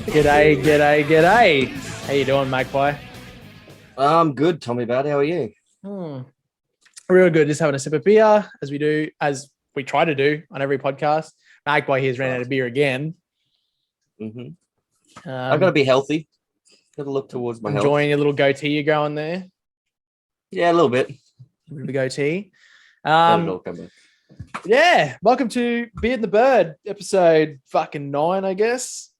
G'day. How you doing, Magpie? I'm good, Tommy Bad. How are you? Real good. Just having a sip of beer, as we try to do on every podcast. Magpie here's ran out of beer again. I've got to be healthy. Got to look towards my health. Enjoying a little goatee you're going there. Yeah, a little bit. A bit of a goatee. Yeah. Welcome to Beard and the Bird, episode fucking 9, I guess.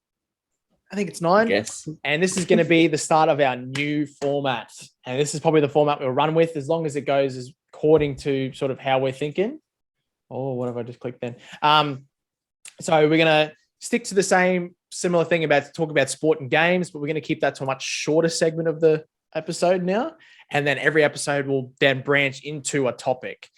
I think it's 9. Yes. And this is going to be the start of our new format. And this is probably the format we'll run with as long as it goes as according to sort of how we're thinking. Oh, what have I just clicked then? So we're going to stick to the same similar thing about to talk about sport and games, but we're going to keep that to a much shorter segment of the episode now. And then every episode will then branch into a topic.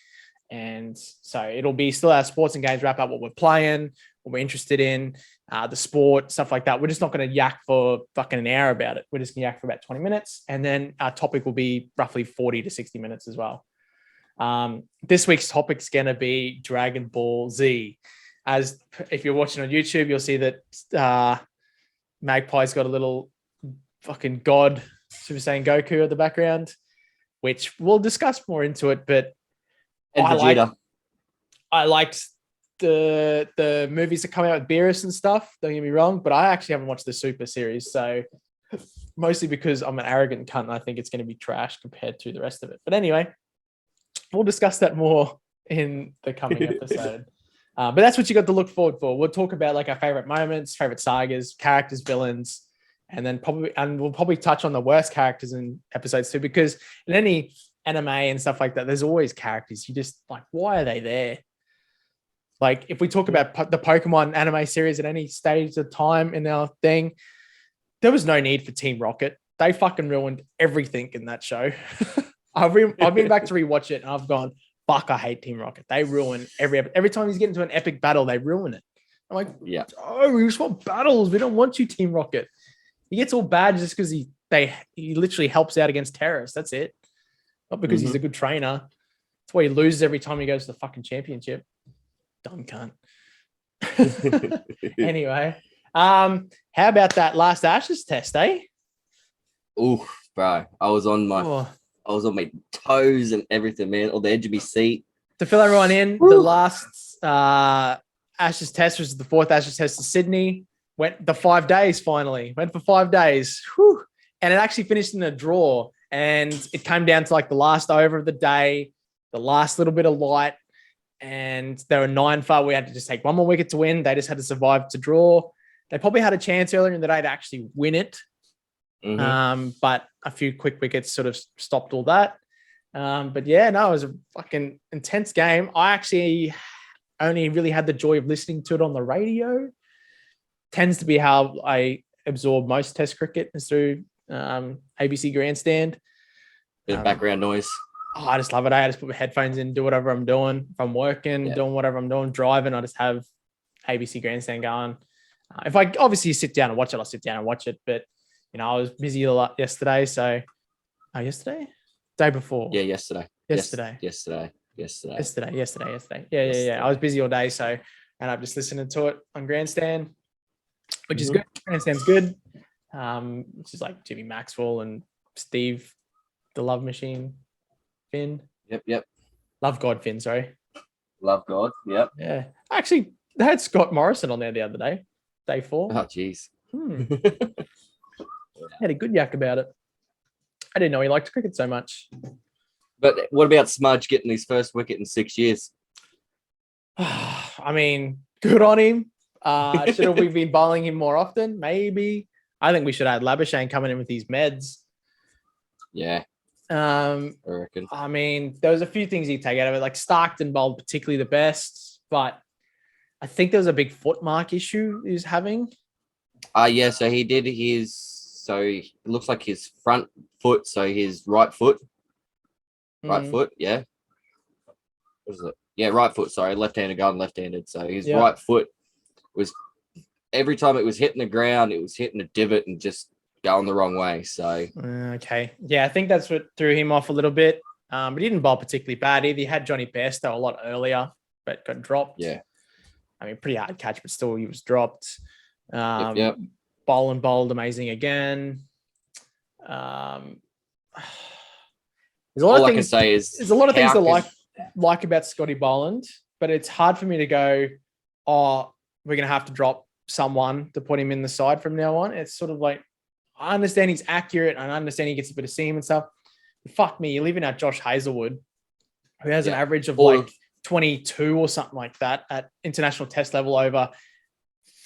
And so it'll be still our sports and games wrap up, what we're playing, what we're interested in, the sport, stuff like that. We're just not going to yak for fucking an hour about it. We're just going to yak for about 20 minutes. And then our topic will be roughly 40 to 60 minutes as well. This week's topic is going to be Dragonball Z. As if you're watching on YouTube, you'll see that Magpie's got a little fucking god Super Saiyan Goku at the background, which we'll discuss more into it. But And Vegeta. I liked the movies that come out with Beerus and stuff. Don't get me wrong, but I actually haven't watched the Super series, so mostly because I'm an arrogant cunt and I think it's going to be trash compared to the rest of it. But anyway, we'll discuss that more in the coming episode. But that's what you got to look forward for. We'll talk about like our favorite moments, favorite sagas, characters, villains, and then we'll probably touch on the worst characters in episodes too, because in any anime and stuff like that, there's always characters. You just like, why are they there? Like if we talk about the Pokemon anime series at any stage of time in our thing, there was no need for Team Rocket. They fucking ruined everything in that show. I've been back to rewatch it and I've gone, fuck, I hate Team Rocket. They ruin every time he's getting into an epic battle, they ruin it. I'm like, yeah. Oh, we just want battles. We don't want you, Team Rocket. He gets all bad just because he literally helps out against terrorists. That's it. Not because he's a good trainer. That's why he loses every time he goes to the fucking championship. Dumb cunt. Anyway, how about that last Ashes test, eh? Ooh, bro. I was on my toes and everything, man. On the edge of my seat. To fill everyone in, the last Ashes test was the 4th Ashes test in Sydney. Went the 5 days finally. Went for 5 days. Whew. And it actually finished in a draw. And it came down to like the last over of the day, the last little bit of light. And they were 9 for. We had to just take one more wicket to win. They just had to survive to draw. They probably had a chance earlier in the day to actually win it. But a few quick wickets sort of stopped all that. But yeah, no, it was a fucking intense game. I actually only really had the joy of listening to it on the radio. Tends to be how I absorb most Test cricket is through ABC Grandstand. Bit of background noise. Oh, I just love it. I just put my headphones in, do whatever I'm doing. If I'm working, doing whatever I'm doing, driving, I just have ABC Grandstand going. If I obviously sit down and watch it, I'll sit down and watch it. But, you know, I was busy a lot yesterday. So, yesterday? Day before. Yeah, yesterday. Yesterday. Yeah. I was busy all day. So, and I'm just listening to it on Grandstand, which is good. Grandstand's good. Which is like Jimmy Maxwell and Steve, the Love Machine. Finn. Yep. Love God Finn, sorry. Love God, yep. Yeah. Actually, they had Scott Morrison on there the other day. Day 4. Oh, jeez. Had a good yak about it. I didn't know he liked cricket so much. But what about Smudge getting his first wicket in 6 years? I mean, good on him. Should have we been bowling him more often? Maybe. I think we should have had Labuschagne coming in with these meds. Yeah. I reckon. I mean, there was a few things you take out of it. Like Starkton bowled particularly the best, but I think there was a big foot mark issue he was having. Yeah, so he did it looks like his front foot, so his right foot. Right foot, yeah. What is it? Yeah, right foot, sorry. Left-handed going left-handed. So his right foot was, every time it was hitting the ground, it was hitting a divot and just going the wrong way. So okay. Yeah, I think that's what threw him off a little bit. But he didn't bowl particularly bad either. He had Johnny Bairstow a lot earlier, but got dropped. Yeah. I mean, pretty hard catch, but still he was dropped. Yep. Bowl and bowled amazing again. There's a lot of things. There's a lot of things I like about Scotty Boland, but it's hard for me to go, oh, we're gonna have to drop someone to put him in the side from now on. It's sort of like, I understand he's accurate, and I understand he gets a bit of seam and stuff. But fuck me, you're leaving out Josh Hazelwood, who has an average of like 22 or something like that at international test level over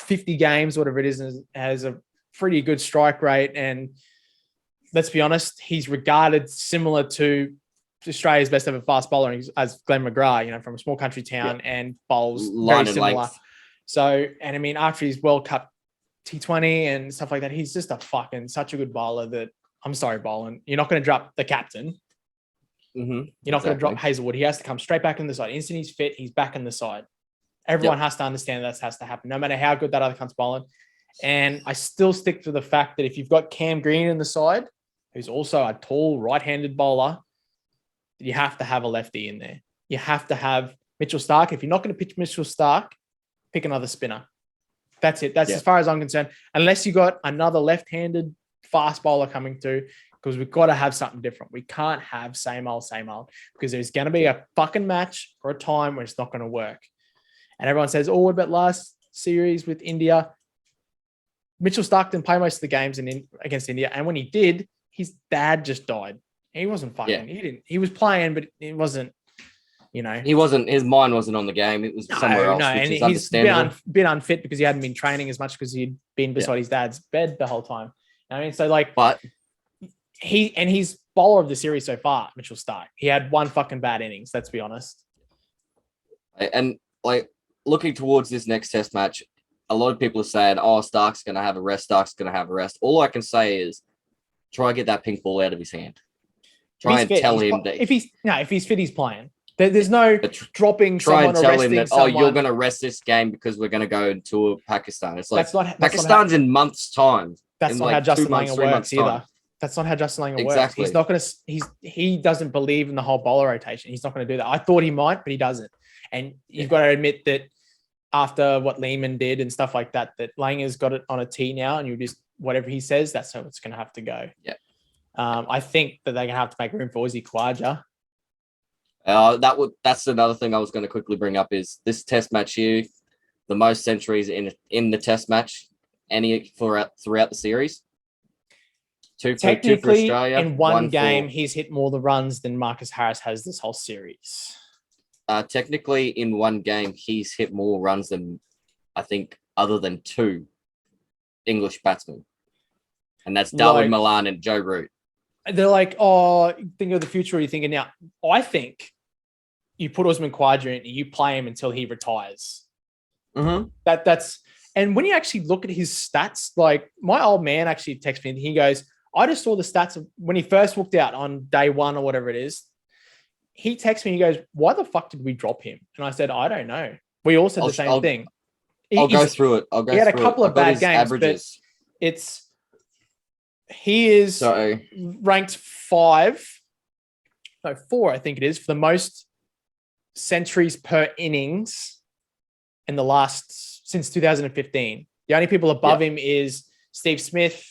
50 games, whatever it is, and has a pretty good strike rate. And let's be honest, he's regarded similar to Australia's best ever fast bowler as Glenn McGrath, from a small country town and bowls very similar. Length. So, and I mean, after his World Cup T20 and stuff like that, he's just such a good bowler that, I'm sorry, Boland, you're not going to drop the captain. Mm-hmm. You're not going to drop Hazelwood. He has to come straight back in the side. Instant he's fit, he's back in the side. Everyone has to understand that has to happen, no matter how good that other cunt's bowling. And I still stick to the fact that if you've got Cam Green in the side, who's also a tall right-handed bowler, you have to have a lefty in there. You have to have Mitchell Starc. If you're not going to pitch Mitchell Starc, pick another spinner. That's it. That's as far as I'm concerned. Unless you got another left-handed fast bowler coming through, because we've got to have something different. We can't have same old, because there's going to be a fucking match or a time where it's not going to work. And everyone says, oh, what about last series with India? Mitchell Starc didn't play most of the games against India. And when he did, his dad just died. He wasn't fucking. Yeah. He was playing, but it wasn't. He wasn't. His mind wasn't on the game. It was somewhere else. No, which and is he's been unfit because he hadn't been training as much because he'd been beside his dad's bed the whole time. I mean, so like, but he's bowler of the series so far, Mitchell Starc. He had one fucking bad innings. Let's be honest. And like looking towards this next Test match, a lot of people are saying, "Oh, Stark's going to have a rest. Stark's going to have a rest." All I can say is, try and get that pink ball out of his hand. Try and tell him that if he's fit, he's playing. There's no dropping someone or resting that, someone. You're going to rest this game because we're going to go into Pakistan. It's like Pakistan's in months' time. That's not how Justin Langer works either. That's not how Justin Langer works. He's not going to. He doesn't believe in the whole bowler rotation. He's not going to do that. I thought he might, but he doesn't. And you've got to admit that after what Lehman did and stuff like that, that Langer's got it on a tee now, and you just whatever he says, that's how it's going to have to go. Yeah. I think that they're going to have to make room for Aussie Khawaja. That's another thing I was going to quickly bring up is this Test match here, the most centuries in the Test match throughout the series. Two for Australia. In one game, he's hit more the runs than Marcus Harris has this whole series. Technically, in one game, he's hit more runs than I think other than two English batsmen, and that's Darwin Milan and Joe Root. They're like, oh, think of the future. What are you thinking now? I think you put Usman Khawaja in and you play him until he retires. Mm-hmm. That's and when you actually look at his stats, like my old man actually texted me and he goes, I just saw the stats of when he first walked out on day one or whatever it is. He texted me, he goes, why the fuck did we drop him? And I said, I don't know. We all said the same thing. I'll go through it. He had a couple of bad games, averages. But he is ranked 4, I think it is, for the most centuries per innings in the since 2015. The only people above him is Steve Smith,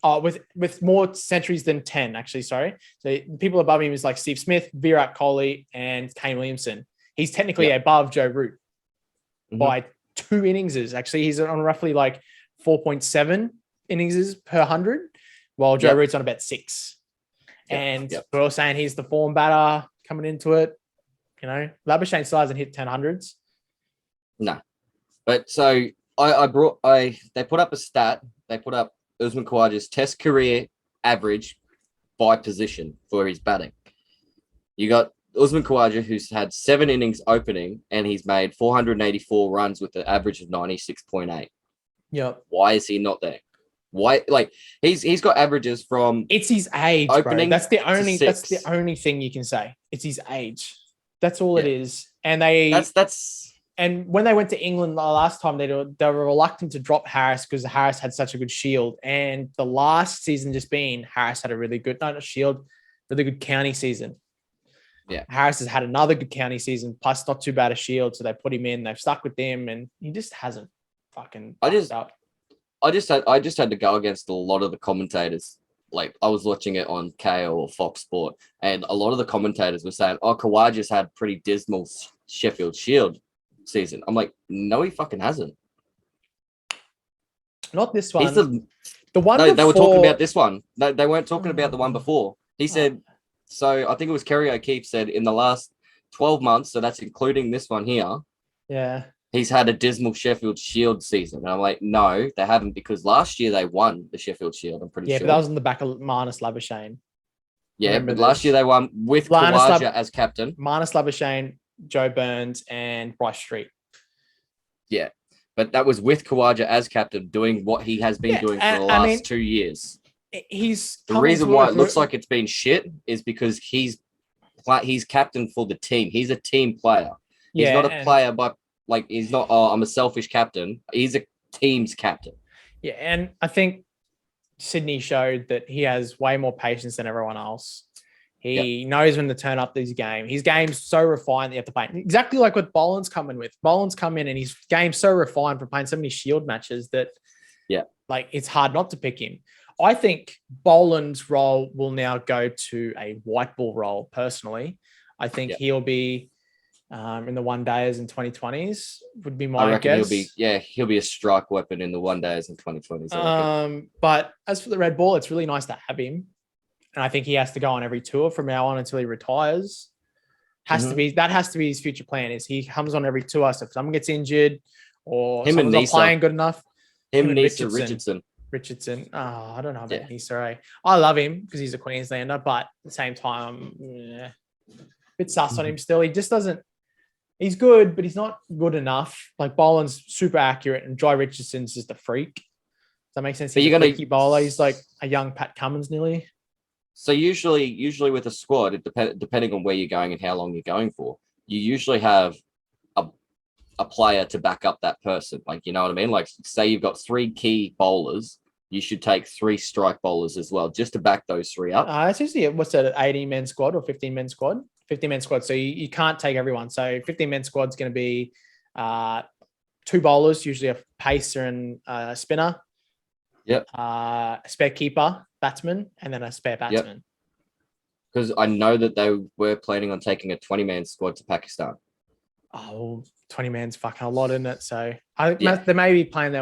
with more centuries than 10, actually, sorry. So the people above him is like Steve Smith, Virat Kohli, and Kane Williamson. He's technically above Joe Root by 2 innings. Actually, he's on roughly like 4.7 innings per 100, while Joe Root's on about 6. And we're all saying he's the form batter coming into it. Labuschagne still hasn't hit 10 hundreds. No. But so they put up a stat. They put up Usman Khawaja's Test career average by position for his batting. You got Usman Khawaja, who's had 7 innings opening, and he's made 484 runs with an average of 96.8. Yeah. Why is he not there? Why? Like he's got averages from. It's his age, bro. That's the only thing you can say. It's his age. That's all it is. And that's. And when they went to England the last time, they were reluctant to drop Harris because Harris had such a good shield. And the last season Harris had a really good, not a shield, really good county season. Yeah. Harris has had another good county season, plus not too bad a shield. So they put him in, they've stuck with him, and he just hasn't fucking up. I just had to go against a lot of the commentators. Like I was watching it on KO or Fox Sport, and a lot of the commentators were saying, "Oh, Kawhi just had pretty dismal Sheffield Shield season." I'm like, no, he fucking hasn't. Not this one. He's the one no, before... they were talking about this one. They weren't talking about the one before. He said, so I think it was Kerry O'Keefe said in the last 12 months, so that's including this one here. Yeah. He's had a dismal Sheffield Shield season. And I'm like, no, they haven't, because last year they won the Sheffield Shield, I'm pretty sure. Yeah, but that was on the back of Marnus Labuschagne. Yeah, but last year they won with Kawaja as captain. Marnus Labuschagne, Joe Burns, and Bryce Street. Yeah, but that was with Kawaja as captain, doing what he has been doing for the last 2 years. He's the reason why it looks like it's been shit is because he's captain for the team. He's a team player. He's not a player, but like he's not. Oh, I'm a selfish captain. He's a team's captain. Yeah, and I think Sydney showed that he has way more patience than everyone else. He knows when to turn up his game. His game's so refined that you have to play. Exactly like what Boland's coming with. Boland's come in and his game's so refined from playing so many shield matches that like it's hard not to pick him. I think Boland's role will now go to a white ball role, personally. I think he'll be in the one days and 2020s would be my guess. He'll be a strike weapon in the one days and 2020s. But as for the red ball, it's really nice to have him. And I think he has to go on every tour from now on until he retires. That has to be his future plan, is he comes on every tour. So if someone gets injured or someone's not playing good enough, him and Richardson. Oh, I don't know about Nisa. I love him because he's a Queenslander, but at the same time, a bit sus on him still. He just doesn't. He's good, but he's not good enough. Like Boland's super accurate, and Jai Richardson's just a freak. Does that make sense? He's a freaky bowler. He's like a young Pat Cummins nearly. So usually with a squad, depending on where you're going and how long you're going for, you usually have a player to back up that person. Like, you know what I mean? Like, say you've got 3 key bowlers, you should take 3 strike bowlers as well, just to back those 3 up. It's usually, what's that, an 18-man squad or 15-man squad? 15-man squad. So you can't take everyone. So 15-man squad's going to be 2 bowlers, usually a pacer and a spinner. Yep. A spare keeper, batsman, and then a spare batsman. Because I know that they were planning on taking a 20-man squad to Pakistan. Oh, 20 man's fucking a lot, isn't it? So I think they may be playing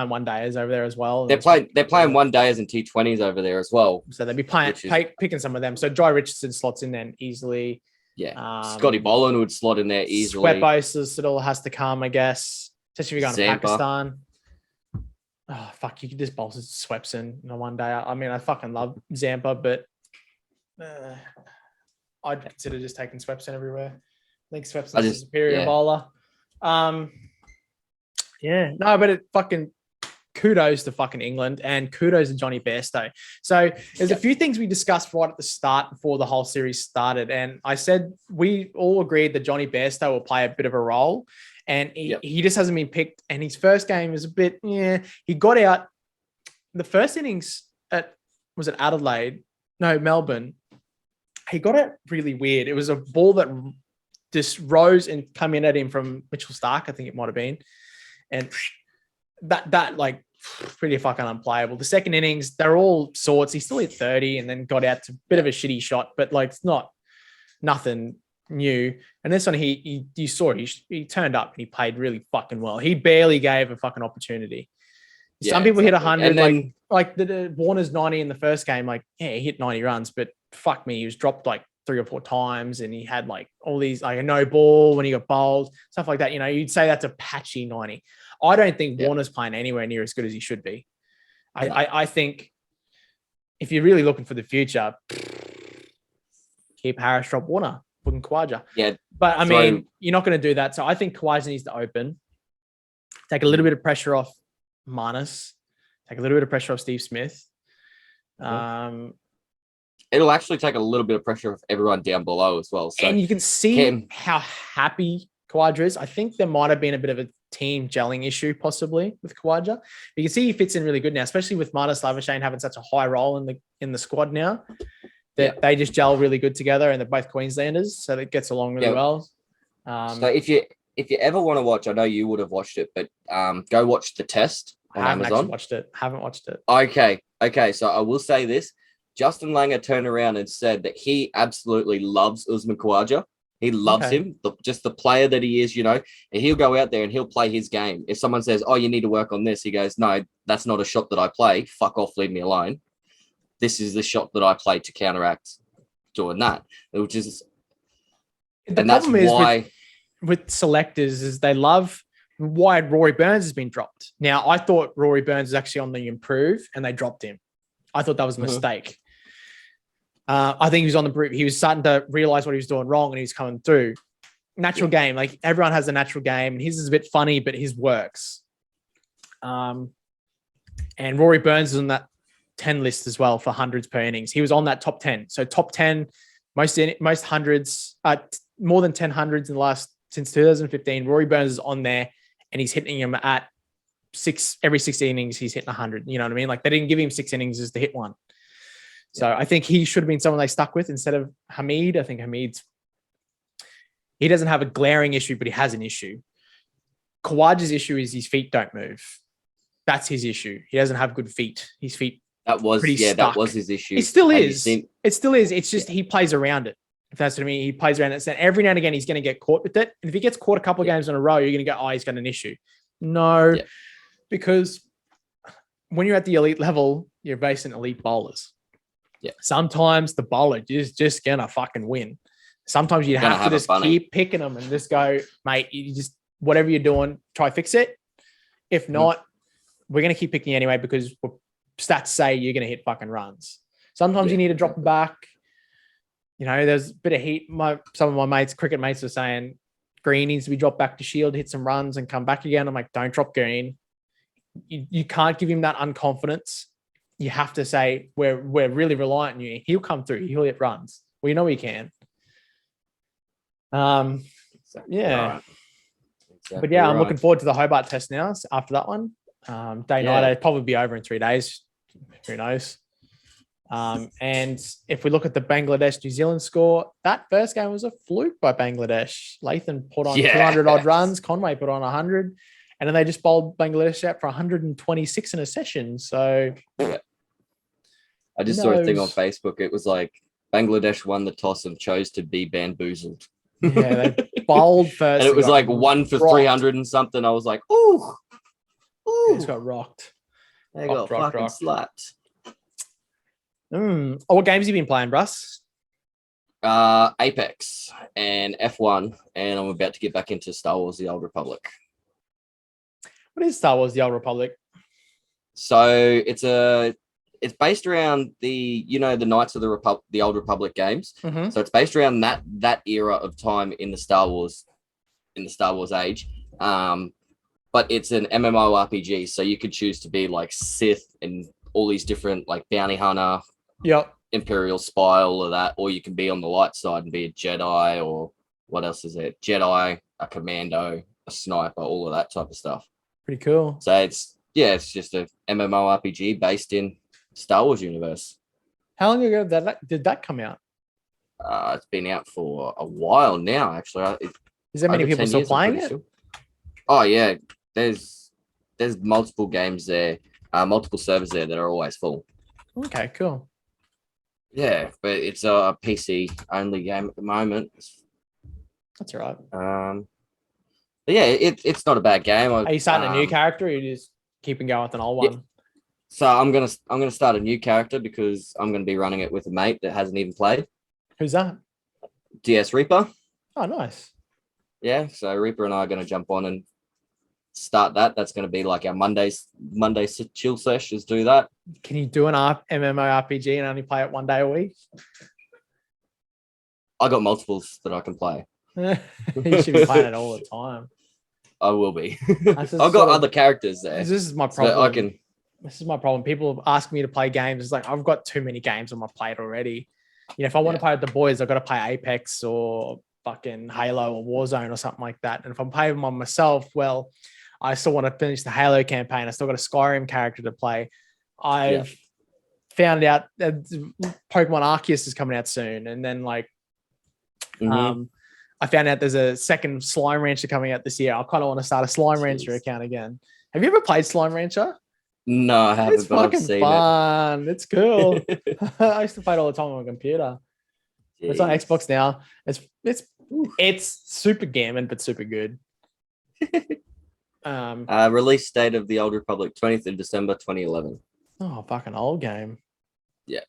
one days over there as well. They're playing one days and T20s over there as well. So they'll be picking some of them. So Jai Richardson slots in then easily. Yeah. Scotty Boland would slot in there easily. Sweat Bosis, it all has to come, I guess. Especially if you're going to Pakistan. Oh, fuck, you could just bowl Swepson in one day. I mean, I fucking love Zampa, but I'd consider just taking Swepson everywhere. I think Swepson's a superior bowler. But it fucking kudos to fucking England and kudos to Johnny Bairstow. So there's a few things we discussed right at the start before the whole series started. And I said, we all agreed that Johnny Bairstow will play a bit of a role. And he just hasn't been picked. And his first game was a bit, he got out the first innings was it Adelaide? No, Melbourne. He got it really weird. It was a ball that just rose and come in at him from Mitchell Stark, I think it might have been. And that like pretty fucking unplayable. The second innings, they're all sorts. He still hit 30 and then got out to a bit of a shitty shot, but like it's nothing new. And this one, you saw he turned up and he played really fucking well. He barely gave a fucking opportunity. Some people hit 100, and then, like the Warner's 90 in the first game. Like, he hit 90 runs, but fuck me, he was dropped like 3 or 4 times, and he had like all these like a no ball when he got bowled, stuff like that. You'd say that's a patchy 90. I don't think Warner's playing anywhere near as good as he should be. I think if you're really looking for the future, keep Harris, drop Warner, put in Khawaja. Yeah. But I mean, you're not going to do that. So I think Khawaja needs to open, take a little bit of pressure off Marnus, take a little bit of pressure off Steve Smith. It'll actually take a little bit of pressure off everyone down below as well. So and you can see how happy Khawaja is. I think there might have been a bit of a team gelling issue possibly with Khawaja. You can see he fits in really good now, especially with Marnus Labuschagne having such a high role in the squad now. They just gel really good together, and they're both Queenslanders, so it gets along really well. So if you ever want to watch, I know you would have watched it, but go watch The Test on I haven't Amazon. actually watched it. Haven't watched it. Okay. So I will say this: Justin Langer turned around and said that he absolutely loves Usman Khawaja. He loves him, just the player that he is, you know. And he'll go out there and he'll play his game. If someone says, "Oh, you need to work on this," he goes, "No, that's not a shot that I play. Fuck off, leave me alone. This is the shot that I play to counteract doing that." Which is, and that's why with selectors is they love why Rory Burns has been dropped. Now, I thought Rory Burns is actually on the improve, and they dropped him. I thought that was a mistake. I think he was on the improve. He was starting to realize what he was doing wrong, and he was coming through. Natural game, like everyone has a natural game, and his is a bit funny, but his works. And Rory Burns is on that 10 list as well for hundreds per innings. He was on that top 10. So top 10, most hundreds, more than 10 hundreds in the last since 2015. Rory Burns is on there, and he's hitting him at every 6 innings. He's hitting 100. You know what I mean? Like they didn't give him 6 innings just to hit one. So I think he should have been someone they stuck with instead of Hamid. I think he doesn't have a glaring issue, but he has an issue. Khawaja's issue is his feet don't move. That's his issue. He doesn't have good feet. His feet that was his issue. It still is. It still is. It's just he plays around it. If that's what I mean, he plays around it. And every now and again, he's going to get caught with it. And if he gets caught a couple of games in a row, you're going to go, "Oh, he's got an issue." No, because when you're at the elite level, you're facing elite bowlers. Yeah. Sometimes the bowler is just going to fucking win. Sometimes you have to just keep picking them and just go, "Mate, you just, whatever you're doing, try fix it. If not, we're going to keep picking you anyway because stats say you're going to hit fucking runs." Sometimes you need to drop them back. You know, there's a bit of heat. Some of my cricket mates are saying Green needs to be dropped back to Shield, hit some runs and come back again. I'm like, don't drop Green. You can't give him that unconfidence. You have to say, we're really reliant on you. He'll come through. He'll hit runs. Well, you know he can. Exactly. Yeah. Right. Exactly. But yeah, I'm looking forward to the Hobart Test now after that one. Night, it'll probably be over in 3 days. Who knows? And if we look at the Bangladesh-New Zealand score, that first game was a fluke by Bangladesh. Lathan put on 200 odd runs. Conway put on 100. And then they just bowled Bangladesh out for 126 in a session. So I just saw a thing on Facebook. It was like Bangladesh won the toss and chose to be bamboozled. Yeah, they bowled first. And it was like 1 for 300 and something. I was like, ooh. They just got rocked. They got fucking slapped. What games have you been playing, Russ? Apex and F1. And I'm about to get back into Star Wars The Old Republic. What is Star Wars: The Old Republic? So it's based around the Knights of the Old Republic games. Mm-hmm. So it's based around that era of time in the Star Wars age. But it's an MMORPG, so you could choose to be like Sith and all these different like bounty hunter, Imperial spy, all of that, or you can be on the light side and be a Jedi, or what else is it? Jedi, a commando, a sniper, all of that type of stuff. Pretty cool. So it's just a MMORPG based in Star Wars universe. How long ago did that come out? It's been out for a while now, actually. Is there many people still playing it? Sure. Oh yeah, there's multiple games there, multiple servers there that are always full. Okay, cool. Yeah, but it's a PC only game at the moment. That's all right. But yeah, it's not a bad game. Are you starting a new character, or are you just keeping going with an old one? Yeah. So I'm gonna start a new character because I'm gonna be running it with a mate that hasn't even played. Who's that? DS Reaper. Oh, nice. Yeah, so Reaper and I are gonna jump on and start that. That's gonna be like our Monday chill sessions. Do that. Can you do an MMORPG and only play it 1 day a week? I got multiples that I can play. You should be playing it all the time. I will be. I've got other characters there. This is my problem. So This is my problem. People ask me to play games. It's like, I've got too many games on my plate already. You know, if I want to play with the boys, I've got to play Apex or fucking Halo or Warzone or something like that. And if I'm playing them on myself, well, I still want to finish the Halo campaign. I still got a Skyrim character to play. I've found out that Pokemon Arceus is coming out soon, and then like, I found out there's a second Slime Rancher coming out this year. I kind of want to start a Slime Rancher account again. Have you ever played Slime Rancher? No, I haven't. It's fucking fun. It's cool. I used to play it all the time on my computer. Jeez. It's on Xbox now. It's super gammon, but super good. Release date of the Old Republic, 20th of December 2011. Oh, fucking old game. Yeah.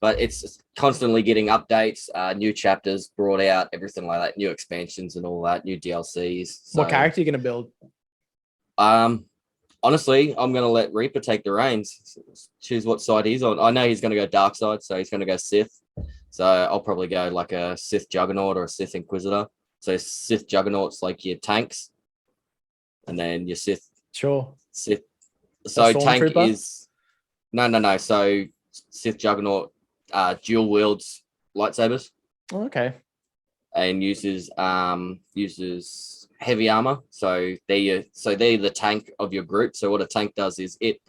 But it's constantly getting updates, new chapters brought out, everything like that, new expansions and all that, new DLCs. So, what character are you going to build? Honestly, I'm going to let Reaper take the reins, choose what side he's on. I know he's going to go dark side, so he's going to go Sith. So I'll probably go like a Sith Juggernaut or a Sith Inquisitor. So Sith Juggernaut's like your tanks, and then your Sith. Sure. Sith. So tank is no. So Sith Juggernaut dual wields lightsabers. Oh, okay. And uses heavy armor. So they're the tank of your group. So what a tank does is it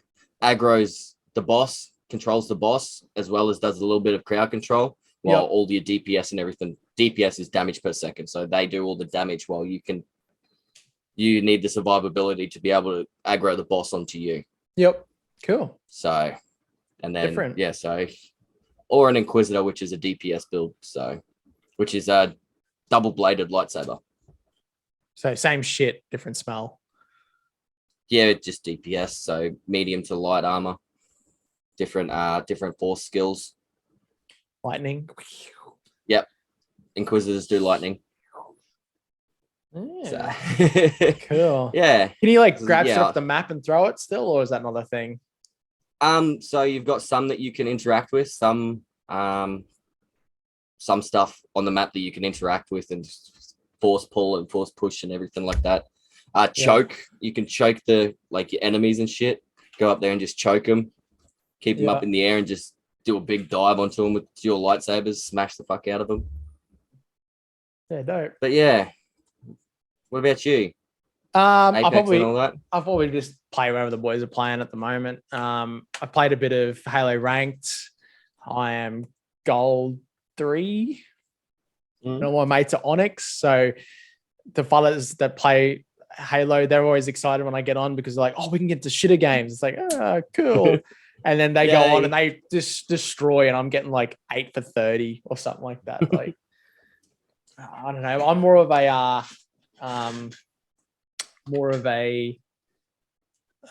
aggroes the boss, controls the boss, as well as does a little bit of crowd control, while all your DPS and everything. DPS is damage per second. So they do all the damage while you need the survivability to be able to aggro the boss onto you. Yep. Cool. So, and then, or an Inquisitor, which is a DPS build. So, which is a double-bladed lightsaber. So same shit, different smell. Yeah, just DPS. So medium to light armor. Different force skills. Lightning. Yep. Inquisitors do lightning. Yeah. So. Cool. Yeah. Can you like grab stuff off the map and throw it still, or is that not a thing? So you've got some that you can interact with, some stuff on the map that you can interact with and force pull and force push and everything like that. Choke. You can choke your enemies and shit. Go up there and just choke them. Keep them up in the air and just do a big dive onto them with your lightsabers. Smash the fuck out of them. Yeah, dope. But yeah. What about you? I'll probably just play wherever the boys are playing at the moment. I played a bit of Halo Ranked. I am gold 3. All my mates are Onyx, so the fellas that play Halo, they're always excited when I get on because they're like, oh, we can get to shitter games. It's like, cool. And then they go on and they just destroy, and I'm getting like 8 for 30 or something like that. Like, I don't know. I'm more of a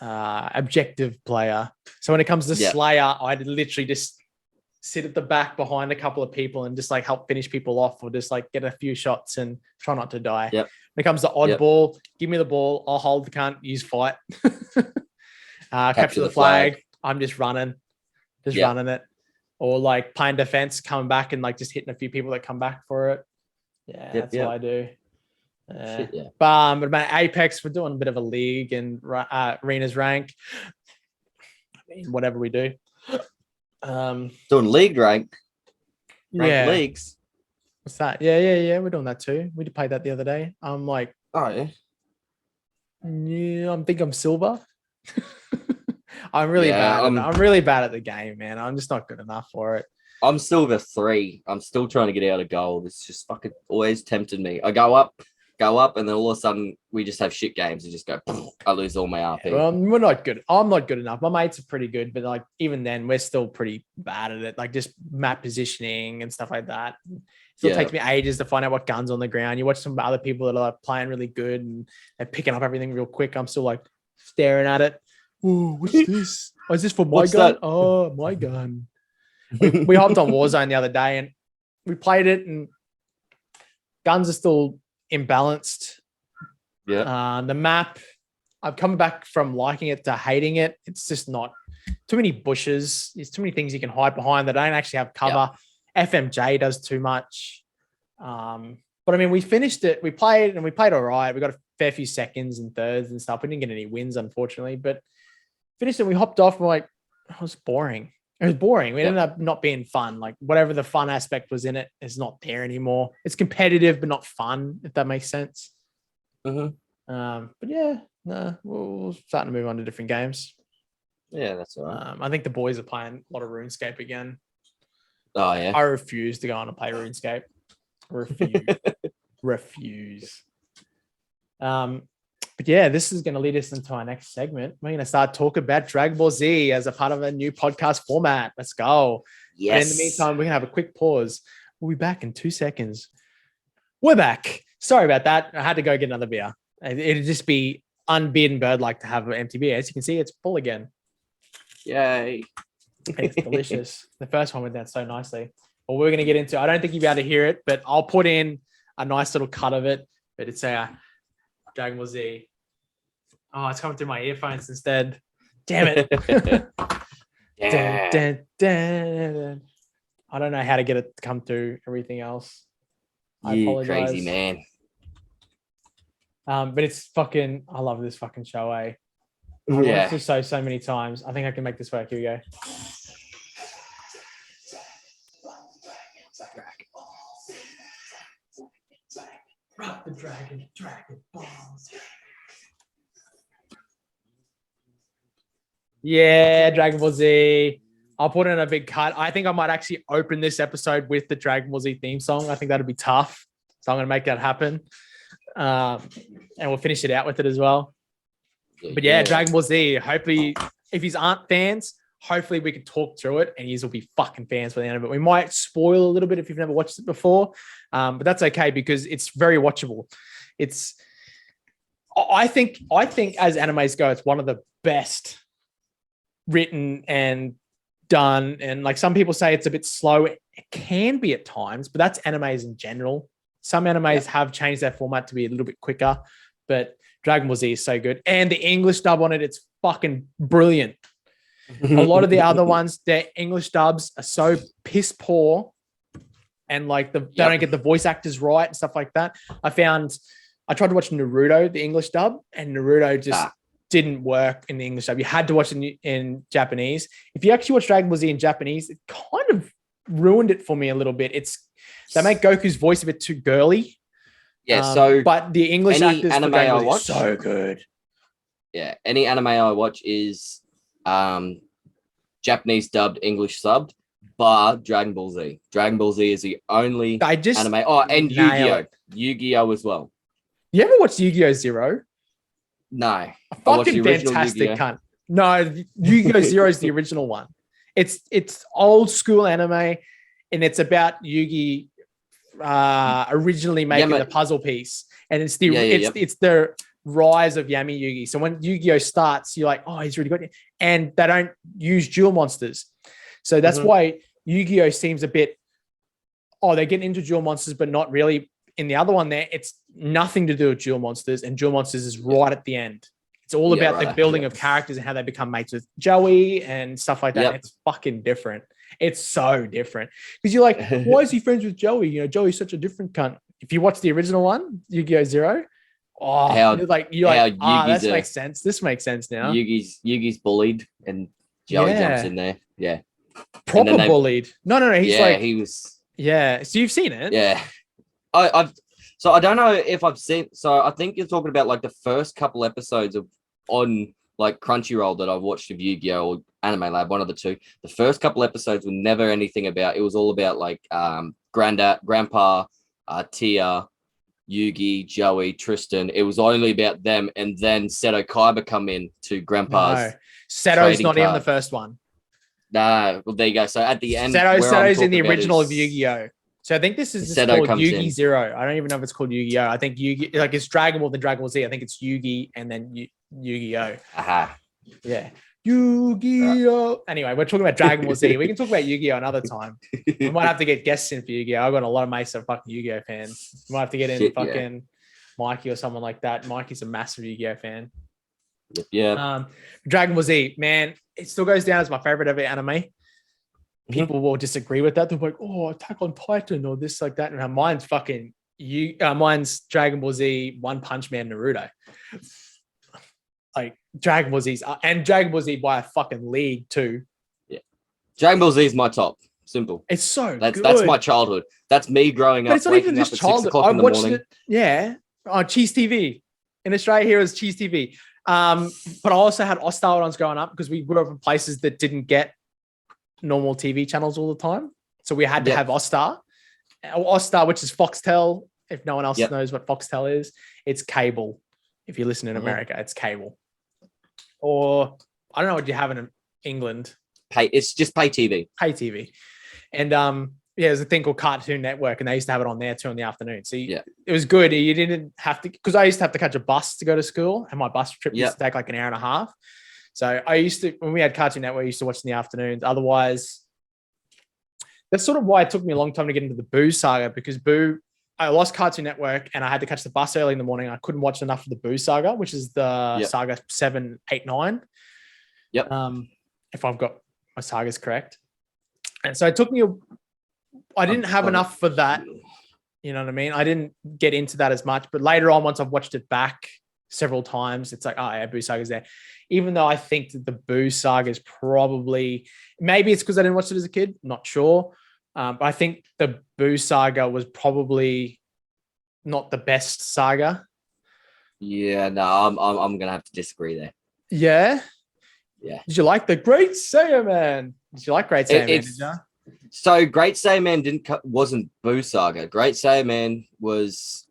objective player. So when it comes to Slayer, I'd literally just sit at the back behind a couple of people and just like help finish people off, or just like get a few shots and try not to die. Yep. When it comes to oddball, give me the ball. I'll hold the cunt, use fight. Capture the flag. I'm just running it. Or like playing defense, coming back and like just hitting a few people that come back for it. Yeah, that's what I do. But about Apex, we're doing a bit of a league and arenas rank. I mean, whatever we do. Doing league rank leagues. What's that? Yeah. We're doing that too. We did play that the other day. I'm like, I think I'm silver. I'm really bad. I'm really bad at the game, man. I'm just not good enough for it. I'm silver 3. I'm still trying to get out of gold. It's just fucking always tempted me. I go up, and then all of a sudden we just have shit games and just go. I lose all my RP. Well, we're not good. I'm not good enough. My mates are pretty good, but like even then, we're still pretty bad at it. Like just map positioning and stuff like that. It still takes me ages to find out what guns on the ground. You watch some other people that are like playing really good and they're picking up everything real quick. I'm still like staring at it. Ooh, what's this? Oh, is this for my gun? That? Oh, my gun. We hopped on Warzone the other day and we played it, and guns are still imbalanced. Yeah. The map, I've come back from liking it to hating it. It's just not too many bushes. There's too many things you can hide behind that don't actually have cover. FMJ does too much. But I mean, we finished it. We played all right. We got a fair few seconds and thirds and stuff. We didn't get any wins, unfortunately, but finished it. We hopped off. We're like, it was boring. It was boring. We ended up not being fun. Like whatever the fun aspect was in it is not there anymore. It's competitive, but not fun, if that makes sense. Mm-hmm. But yeah, no, we'll start to move on to different games. Yeah, that's all right. I think the boys are playing a lot of RuneScape again. Oh yeah. I refuse to go on and play RuneScape. Refuse. But yeah, this is going to lead us into our next segment. We're going to start talking about Dragon Ball Z as a part of a new podcast format. Let's go. Yes. But in the meantime, we're going to have a quick pause. We'll be back in 2 seconds. We're back. Sorry about that. I had to go get another beer. It'd just be unbeaten bird like to have an empty beer. As you can see, it's full again. Yay. It's delicious. The first one went down so nicely. Well, we're going to get into, I don't think you'll be able to hear it, but I'll put in a nice little cut of it. But it's a Dragon Ball Z. Oh, it's coming through my earphones instead. Damn it. Yeah. Dun, dun, dun. I don't know how to get it to come through everything else. I You apologize. crazy man. But it's fucking, I love this fucking show, eh? I've watched this so many times. I think I can make this work. Here we go. Rock the dragon, Dragon Balls. Yeah, Dragon Ball Z. I'll put in a big cut. I think I might actually open this episode with the Dragon Ball Z theme song. I think that'd be tough. So I'm going to make that happen. And we'll finish it out with it as well. But yeah, Dragon Ball Z. Hopefully, if you aren't fans, hopefully we can talk through it and you will be fucking fans by the end of it. We might spoil a little bit if you've never watched it before, but that's okay because it's very watchable. I think as animes go, it's one of the best written and done. And like some people say it's a bit slow. It can be at times, but that's animes in general. Some animes have changed their format to be a little bit quicker, but Dragon Ball Z is so good. And the English dub on it, it's fucking brilliant. A lot of the other ones, their English dubs are so piss poor and like they don't get the voice actors right and stuff like that. I tried to watch Naruto, the English dub, and Naruto just didn't work in the English dub. You had to watch it in Japanese. If you actually watch Dragon Ball Z in Japanese, it kind of ruined it for me a little bit. They make Goku's voice a bit too girly. Yeah, but the English actors anime I watch so good. Yeah, any anime I watch is Japanese dubbed, English subbed, bar Dragon Ball Z. Dragon Ball Z is the only anime. Oh, and Yu-Gi-Oh! Yu-Gi-Oh! As well. You ever watched Yu-Gi-Oh! Zero? No. Fucking fantastic cunt. No, Yu-Gi-Oh! Zero is the original one. It's old school anime, and it's about Yugi originally making the puzzle piece, and it's the rise of Yami Yugi. So when Yu-Gi-Oh starts, you're like, oh, he's really good, and they don't use dual monsters, so that's why Yu-Gi-Oh seems a bit. Oh, they're getting into dual monsters, but not really. In the other one, there it's nothing to do with dual monsters, and dual monsters is right at the end. It's all about the building of characters and how they become mates with Joey and stuff like that. It's fucking different. It's so different because you're like, why is he friends with Joey? You know, Joey's such a different cunt. If you watch the original one, Yu-Gi-Oh! Zero, that makes sense. This makes sense now. Yugi's bullied and Joey jumps in there. Yeah, proper bullied. No. He was. Yeah, so you've seen it. Yeah, So I don't know if I've seen. So I think you're talking about like the first couple episodes on like Crunchyroll that I've watched of Yu-Gi-Oh! Or Anime Lab, one of the two. The first couple episodes were never anything about. It was all about like Grandpa, Tia, Yugi, Joey, Tristan. It was only about them, and then Seto Kaiba come in to Grandpa's. No. Seto's not in the first one. No, well there you go. So at the end, Seto's in the original of Yu-Gi-Oh! So I think this is called Yu-Gi Zero. I don't even know if it's called Yu-Gi-Oh! I think Yu-Gi, like it's Dragon Ball, then Dragon Ball Z. I think it's Yu-Gi and then Yu-Gi-Oh! Aha. Yeah. Yu-Gi-Oh! Anyway, we're talking about Dragon Ball Z. We can talk about Yu-Gi-Oh! Another time. We might have to get guests in for Yu-Gi-Oh! I've got a lot of mates that are fucking Yu-Gi-Oh! fans. We might have to get in Mikey or someone like that. Mikey's a massive Yu-Gi-Oh! fan. Yeah. Dragon Ball Z, man, it still goes down as my favorite ever anime. People will disagree with that. They're like, oh, Attack on Titan or this like that. And mine's mine's Dragon Ball Z, One Punch Man, Naruto. Like Dragon Ball Z's and Dragon Ball Z by a fucking league too. Yeah. Dragon Ball Z is my top. Simple. It's so good. That's my childhood. That's me growing up. It's not even just childhood. I watched it. Yeah. On Cheese TV. In Australia here is Cheese TV. But I also had All-Star when I was growing up because we grew up in places that didn't get normal TV channels all the time. So we had to have All-Star. All-Star, which is Foxtel. If no one else knows what Foxtel is, it's cable. If you listen in America, it's cable. Or I don't know what you have in England. It's just pay TV. Pay TV. And there's a thing called Cartoon Network, and they used to have it on there too in the afternoon. So it was good. You didn't have to, because I used to have to catch a bus to go to school, and my bus trip used to take like an hour and a half. So I used to, when we had Cartoon Network, I used to watch in the afternoons. Otherwise, that's sort of why it took me a long time to get into the Boo saga, because I lost Cartoon Network and I had to catch the bus early in the morning. I couldn't watch enough of the Boo saga, which is the Saga 7, 8, 9. Yep. If I've got my sagas correct. And so it took me I didn't have enough for that. You know what I mean? I didn't get into that as much, but later on, once I've watched it back several times, it's like, oh yeah, Boo Saga's there. Even though I think that the Boo Saga is probably, maybe it's because I didn't watch it as a kid, not sure. But I think the Boo Saga was probably not the best saga. Yeah, no, I'm gonna have to disagree there. Yeah. Yeah. Did you like the Great Saiyaman? Did you like Great Saiyaman? Did you? So Great Saiyaman wasn't Boo Saga. Great Saiyaman was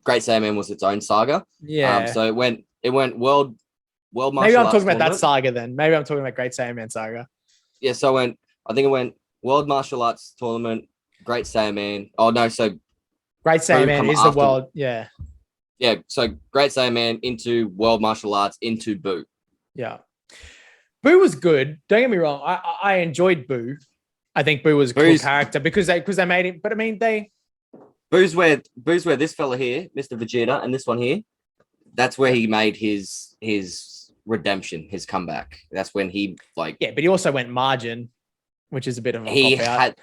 its own saga. Yeah. So it went world martial Maybe I'm arts talking about that tournament. saga then. Maybe I'm talking about Great Saiyaman saga. Yeah, so I think it went World Martial Arts Tournament, Great Saiyaman. Oh no, so Great Saiyaman is the world. Yeah. Yeah, so Great Saiyaman into World Martial Arts into Boo. Yeah. Boo was good. Don't get me wrong. I enjoyed Boo. I think Boo was a cool character because they made him. But I mean, Boo's where this fella here, Mr. Vegeta, and this one here, that's where he made his redemption, his comeback. That's when he but he also went Margin, which is a bit of a cop-out.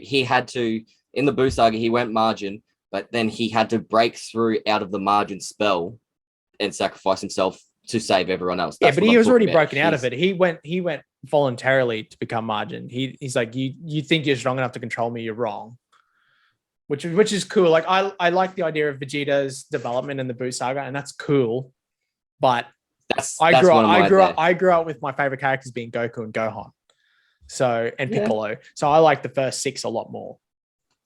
He had to, in the Boo saga, he went Margin, but then he had to break through out of the Margin spell and sacrifice himself to save everyone else. But he was already broken out of it. He went voluntarily to become Margin. He's like, you think you're strong enough to control me, you're wrong. Which is cool. Like I like the idea of Vegeta's development in the Boo saga, and that's cool. But I grew up with my favorite characters being Goku and Gohan. And Piccolo. So I like the first 6 a lot more.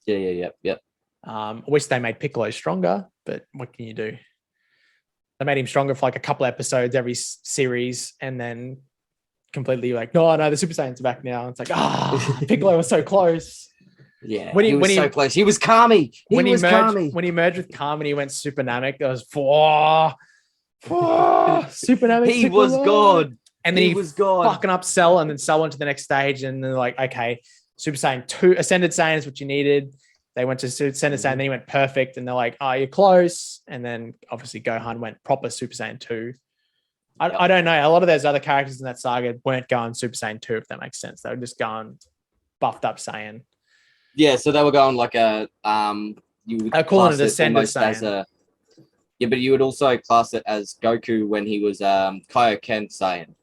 Yeah. I wish they made Piccolo stronger, but what can you do? They made him stronger for like a couple episodes every series, and then completely like, no, the Super Saiyan's back now. It's like, Piccolo was so close. Yeah, when he was so close. He was Kami. When he merged with Kami, he went Super Namek. There was Super Namek. He was God. And then he was fucking up Cell, and then Cell went to the next stage, and they're like, okay, Super Saiyan 2, Ascended Saiyan is what you needed. They went to Ascended Saiyan, then he went perfect, and they're like, oh, you're close. And then obviously Gohan went proper Super Saiyan 2. I don't know. A lot of those other characters in that saga weren't going Super Saiyan 2, if that makes sense. They were just going buffed up Saiyan. Yeah, so they were going like I call it an Ascended Saiyan. But you would also class it as Goku when he was Kaioken Saiyan,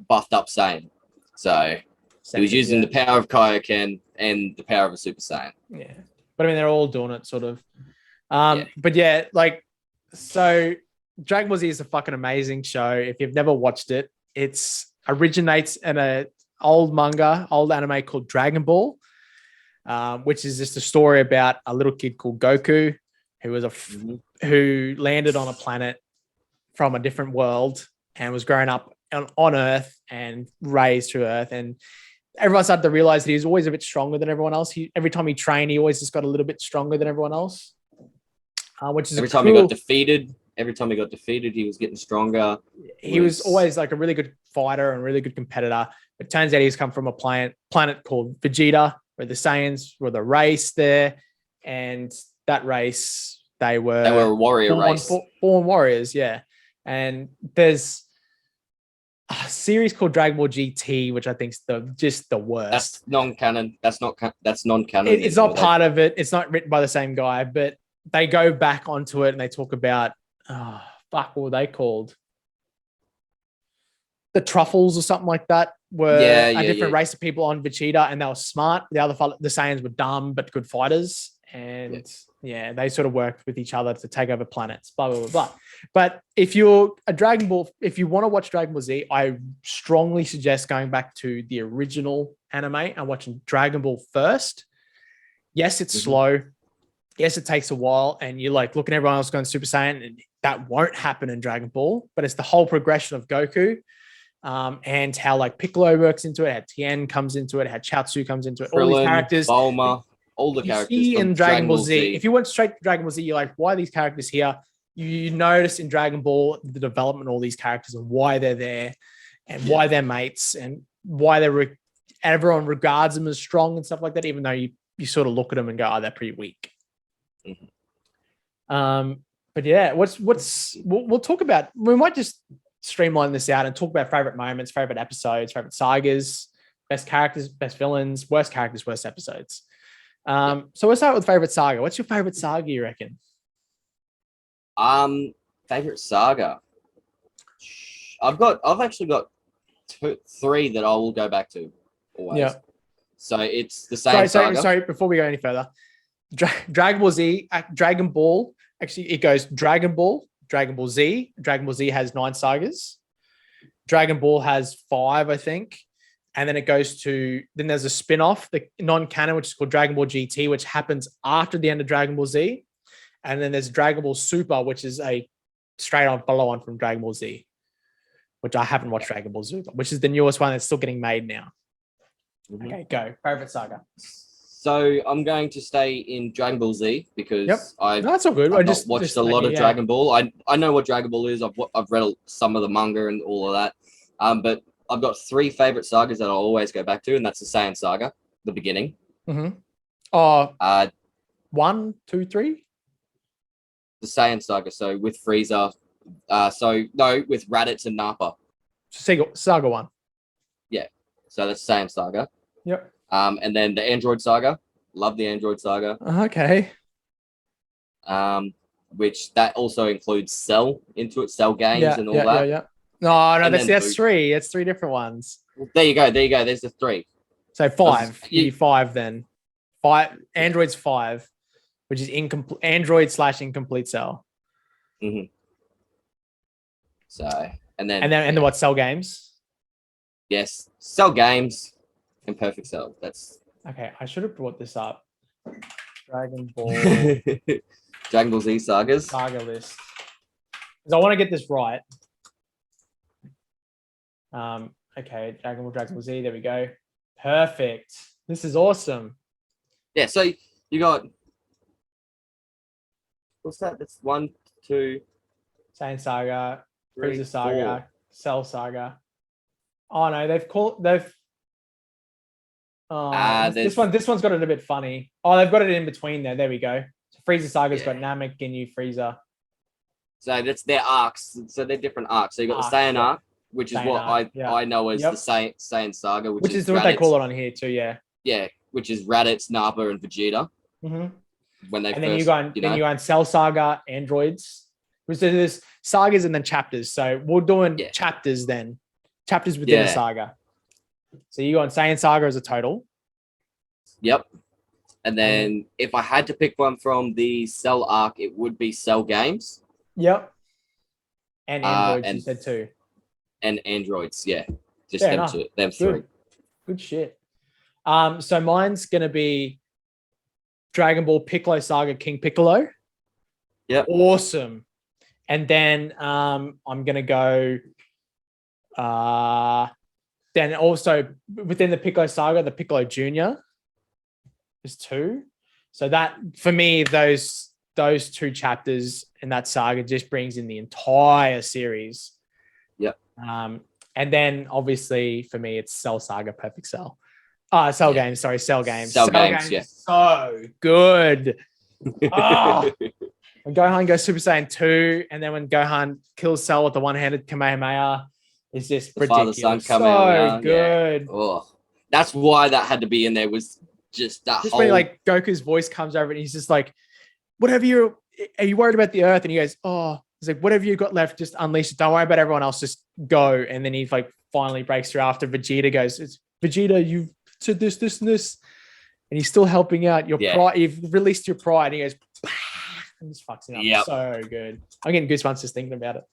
buffed up Saiyan. So he was using the power of Kaioken and the power of a Super Saiyan. Yeah. But I mean, they're all doing it sort of. But yeah, so Dragon Ball Z is a fucking amazing show. If you've never watched it, it originates in an old anime called Dragon Ball, which is just a story about a little kid called Goku who landed on a planet from a different world and was growing up on Earth and raised to Earth. And everyone started to realize that he was always a bit stronger than everyone else. Every time he trained, he always just got a little bit stronger than everyone else. Which is every time he got defeated, he was getting stronger. He was always like a really good fighter and really good competitor. It turns out he's come from a planet called Vegeta, where the Saiyans were the race there, and that race they were a warrior race, born warriors. Yeah, and there's a series called Dragon Ball GT, which I think is just the worst. That's non-canon. That's non-canon. It's not part of it. It's not written by the same guy, but they go back onto it and they talk about what were they called? The Truffles or something like that were a different race of people on Vegeta, and they were smart. The Saiyans were dumb but good fighters. and they sort of worked with each other to take over planets, blah, blah, blah, blah. But if you're a Dragon Ball, if you want to watch Dragon Ball Z, I strongly suggest going back to the original anime and watching Dragon Ball first. Yes, it's slow. Yes, it takes a while, and you're like looking at everyone else going Super Saiyan, and that won't happen in Dragon Ball, but it's the whole progression of Goku. And how like Piccolo works into it, how Tien comes into it, how Chaozu comes into it, Krillin, all these characters. Bulma, all the characters see in from Dragon Ball Z. If you went straight to Dragon Ball Z, you're like, why are these characters here? You notice in Dragon Ball the development of all these characters and why they're there and why they're mates and why everyone regards them as strong and stuff like that, even though you sort of look at them and go, oh, they're pretty weak. But yeah, we'll talk about, we might just streamline this out and talk about favorite moments, favorite episodes, favorite sagas, best characters, best villains, worst characters, worst episodes. So we'll start with favorite saga. What's your favorite saga, you reckon? Favorite saga. I've actually got three that I will go back to always. Yeah. So it's the same saga. Sorry, before we go any further, Dragon Ball Z, Dragon Ball, actually it goes Dragon Ball, Dragon Ball Z. Dragon Ball Z has 9 sagas. Dragon Ball has 5, I think. And then it goes to, then there's a spin-off, the non-canon, which is called Dragon Ball GT, which happens after the end of Dragon Ball Z. And then there's Dragon Ball Super, which is a straight-on follow-on from Dragon Ball Z, which I haven't watched Dragon Ball Super, which is the newest one that's still getting made now. Okay, go. Favorite saga. So I'm going to stay in Dragon Ball Z because that's all good. I just watched a lot of Dragon Ball. I know what Dragon Ball is. I've read some of the manga and all of that. But I've got 3 favorite sagas that I'll always go back to, and that's the Saiyan saga, the beginning. 1, 2, 3. The Saiyan saga. So with Frieza. With Raditz and Nappa. Saga 1. Yeah. So that's Saiyan saga. Yep. And then the Android saga. Love the Android saga. Okay. Which that also includes Cell into it, Cell games and all that. Yeah. No, that's 3. It's 3 different ones. There you go. There's the 3. So 5. You 5 then. 5. Android's 5, which is incomplete. Android/incomplete Cell. Mm-hmm. So and then what? Cell games. Yes, Cell games and Perfect Cell. That's okay. I should have brought this up. Dragon Ball. Dragon Ball Z sagas. Saga list. Because I want to get this right. Okay, Dragon Ball Z. There we go. Perfect. This is awesome. Yeah. So you got what's that? That's 1, 2. Saiyan Saga, 3, Frieza Saga, 4. Cell Saga. Oh no, this one's got it a bit funny. Oh, they've got it in between there. There we go. So Frieza Saga's got Namek, Ginyu, Frieza. So that's their arcs. So they're different arcs. So you got the Saiyan arc, which is Saiyan what I know as the Saiyan Saga, which is what Raditz. they call it on here too. Yeah. Yeah, which is Raditz, Nappa, and Vegeta. Mm-hmm. Then you go on Cell Saga, Androids. So there's sagas and then chapters. So we're doing chapters then. Chapters within a saga. So you go on Saiyan Saga as a total. Yep. And then if I had to pick one from the Cell arc, it would be Cell games. Yep. And Androids, you said too. And Androids, yeah. Just them 3. Good shit. So mine's going to be Dragon Ball Piccolo Saga King Piccolo. Yep. Awesome. And then I'm going to go then also within the Piccolo Saga, the Piccolo Jr. is 2. So that for me, those 2 chapters in that saga just brings in the entire series. Yep. And then obviously for me, it's Cell Saga, Perfect Cell. Cell games. Sorry, Cell games. Cell games, yeah. So good. When Gohan goes Super Saiyan 2, and then when Gohan kills Cell with the one-handed Kamehameha, it's just ridiculous. So good. Yeah. Oh, that's why that had to be in there. Was just that whole. When like Goku's voice comes over, and he's just like, "Are you worried about the Earth?" And he goes, "Oh." He's like, "Whatever you got left, just unleash it. Don't worry about everyone else. Just go." And then he like finally breaks through after Vegeta goes, "It's Vegeta. You've said this, and this." Yeah. he's still helping out your Yeah. pride. You've released your pride. And he goes, "Bah," and just fucks him up. Yep. So good. I'm getting goosebumps just thinking about it.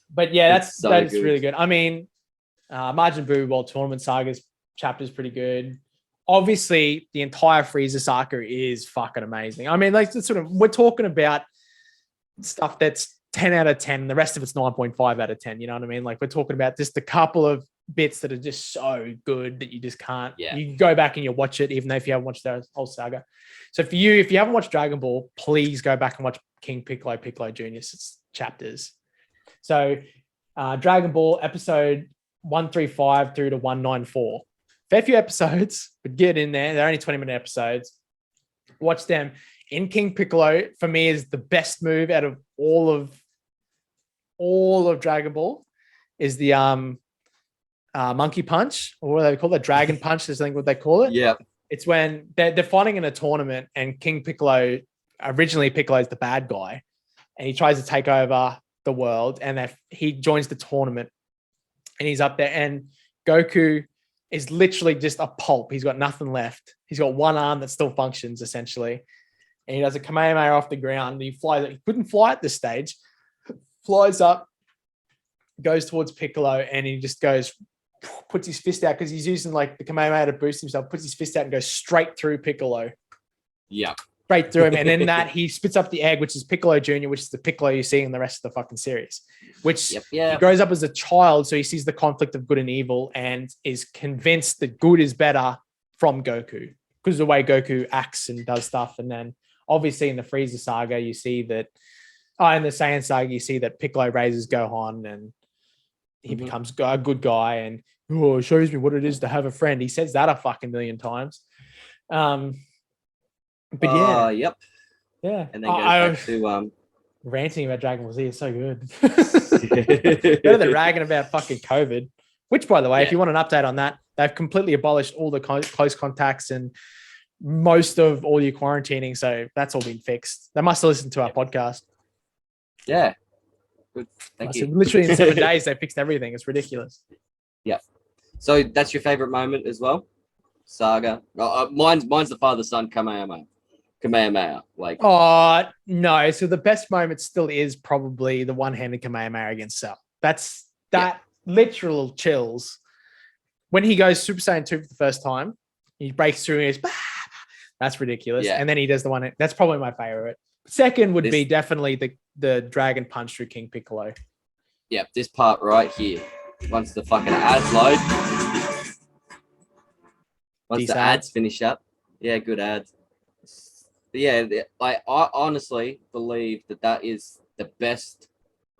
But yeah, It's so that's good. really good. I mean, Majin Buu World Tournament Saga's chapter is pretty good. Obviously, the entire Frieza saga is fucking amazing. I mean, like, we're talking about stuff that's 10 out of 10. The rest of it's 9.5 out of 10. You know what I mean? Like, we're talking about just a couple of bits that are just so good that you just can't. Yeah. You go back and you watch it, even though if you haven't watched the whole saga. So for you, if you haven't watched Dragon Ball, please go back and watch King Piccolo, Piccolo Junior's chapters. So Dragon Ball episode 135 through to 194. Fair few episodes, but get in there. They're only 20-minute episodes. Watch them. In King Piccolo, for me, is the best move out of all of Dragon Ball. Is the monkey punch, or what do they call it? Dragon punch is I think what they call it. Yeah. It's when they're fighting in a tournament, and King Piccolo, originally Piccolo is the bad guy, and he tries to take over the world, and he joins the tournament, and he's up there, and Goku is literally just a pulp. He's got nothing left. He's got one arm that still functions essentially, and he does a Kamehameha off the ground. He flies. He couldn't fly at this stage. Flies up, goes towards Piccolo, and he just goes, puts his fist out because he's using like the Kamehameha to boost himself. Puts his fist out and goes straight through Piccolo. Yeah. Straight through him, and then that he spits up the egg, which is Piccolo Junior, which is the Piccolo you see in the rest of the fucking series. Which he grows up as a child, so he sees the conflict of good and evil, and is convinced that good is better from Goku because of the way Goku acts and does stuff. And then obviously in the Frieza saga, you see that. In the Saiyan saga, you see that Piccolo raises Gohan, and he becomes a good guy, and shows me what it is to have a friend. He says that a fucking million times. But yeah. Yep. Yeah. And then goes back to ranting about Dragon Ball Z is so good. Better than ragging about fucking COVID. Which, by the way, if you want an update on that, they've completely abolished all the close contacts and most of all your quarantining. So that's all been fixed. They must have listened to our podcast. Yeah. Good. Thank you. Literally in 7 days, they fixed everything. It's ridiculous. Yeah. So that's your favorite moment as well? Saga. Mine's the father-son Kamehameha. Like, no. So the best moment still is probably the one-handed Kamehameha against Cell. That literal chills. When he goes Super Saiyan 2 for the first time, he breaks through and he goes, bah! That's ridiculous. Yeah. And then he does the one. That's probably my favorite. Second would be definitely the Dragon Punch through King Piccolo. Yeah, this part right here. Once the fucking ads load. Once the ads finish up. Yeah, good ads. But yeah, I honestly believe that is the best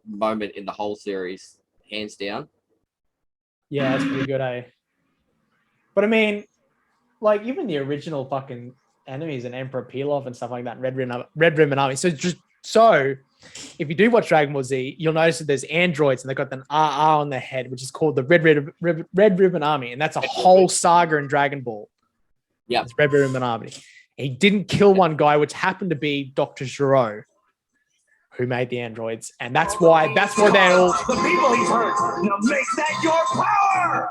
moment in the whole series, hands down. Yeah, that's pretty good, eh? But I mean, like even the original fucking enemies and Emperor Pilaf and stuff like that, Red Ribbon Army. So if you do watch Dragon Ball Z, you'll notice that there's androids and they've got an RR on their head, which is called the Red Ribbon Army. And that's a whole saga in Dragon Ball. Yeah. It's Red Ribbon Army. He didn't kill one guy, which happened to be Dr. Gero, who made the androids. And that's why they're all... The people he's hurt. Now make that your power!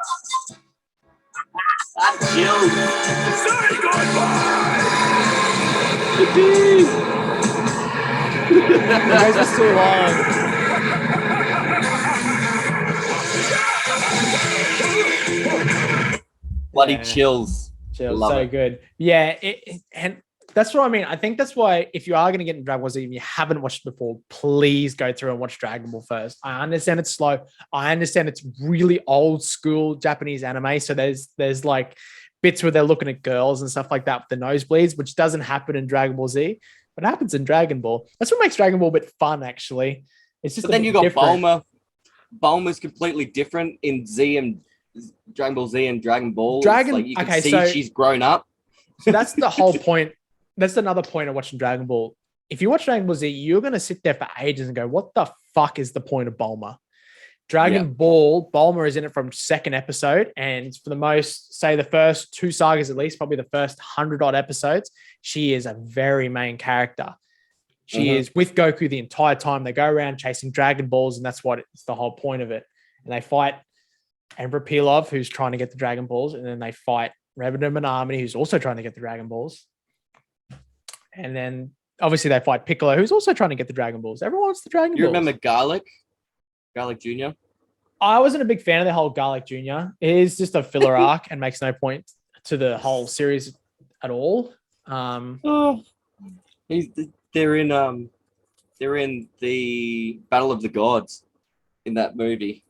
I'm killed. Say goodbye! It goes too long. Bloody chills. Love so it. Good. Yeah, and that's what I mean. I think that's why if you are going to get in Dragon Ball Z and you haven't watched it before, please go through and watch Dragon Ball first. I understand it's slow. I understand it's really old school Japanese anime. So there's like bits where they're looking at girls and stuff like that with the nosebleeds, which doesn't happen in Dragon Ball Z, but it happens in Dragon Ball. That's what makes Dragon Ball a bit fun, actually. It's just. But then you got Bulma. Bulma's completely different in Z and Dragon Ball Z and Dragon Ball. Like you can see she's grown up. So that's the whole point. That's another point of watching Dragon Ball. If you watch Dragon Ball Z, you're going to sit there for ages and go, what the fuck is the point of Bulma? Dragon Ball, Bulma is in it from second episode. And for the most, say the first two sagas, at least probably the first 100 odd episodes, she is a very main character. She is with Goku the entire time. They go around chasing Dragon Balls. And that's what it's the whole point of it. And they fight Emperor Pilaf, who's trying to get the Dragon Balls. And then they fight Revenant Minami, who's also trying to get the Dragon Balls. And then obviously they fight Piccolo, who's also trying to get the Dragon Balls. Everyone wants the Dragon Balls. You remember Garlic? Garlic Jr.? I wasn't a big fan of the whole Garlic Jr. It is just a filler arc and makes no point to the whole series at all. They're in the Battle of the Gods in that movie.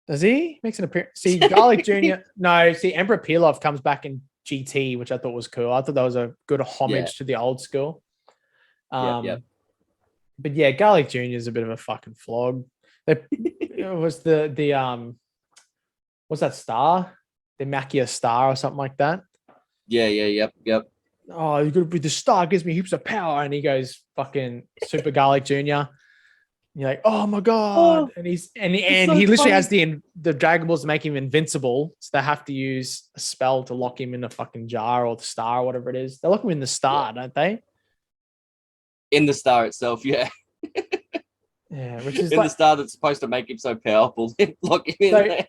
Does he makes an appearance? See, Garlic Jr. No, see, Emperor Pilaf comes back in GT, which I thought was cool. I thought that was a good homage to the old school. Yep. But yeah, Garlic Jr. is a bit of a fucking flog. It was the what's that star? The Macchia star or something like that. Yep. Oh, you're gonna be the star, gives me heaps of power, and he goes fucking Super Garlic Jr. And you're like, oh my god! And he literally has the Dragon Balls to make him invincible, so they have to use a spell to lock him in a fucking jar or the star or whatever it is. They lock him in the star, don't they? In the star itself, yeah. Yeah, which is in the star that's supposed to make him so powerful. Lock him in there.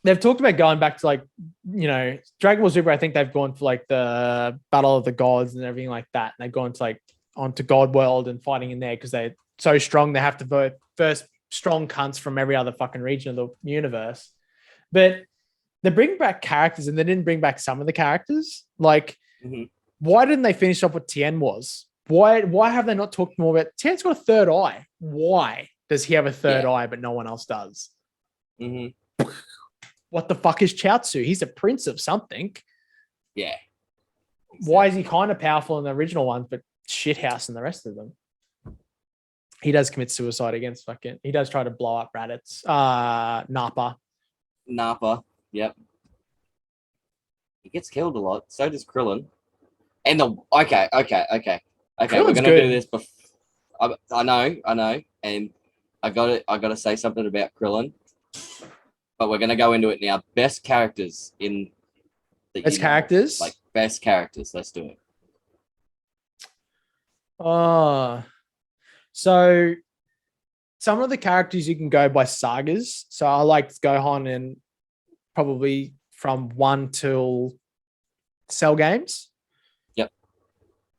They've talked about going back to Dragon Ball Super. I think they've gone for the Battle of the Gods and everything like that. And they've gone to onto God World and fighting in there because they're so strong. They have to vote first strong cunts from every other fucking region of the universe. But they bring back characters and they didn't bring back some of the characters. Why didn't they finish up what Tien was? Why have they not talked more about Tien's got a third eye? Why does he have a third eye but no one else does? What the fuck is Chaozu? He's a prince of something. Yeah. Exactly. Why is he kind of powerful in the original ones, but shithouse in the rest of them? He does commit suicide against he does try to blow up Raditz. Nappa, yep. He gets killed a lot. So does Krillin. And okay. Krillin's we're gonna good. do this before. I know. And I gotta say something about Krillin. But we're gonna go into it now. Best characters in the best characters? Best characters. Let's do it. So some of the characters you can go by sagas. So I liked Gohan and probably from 1 till Cell Games. Yep.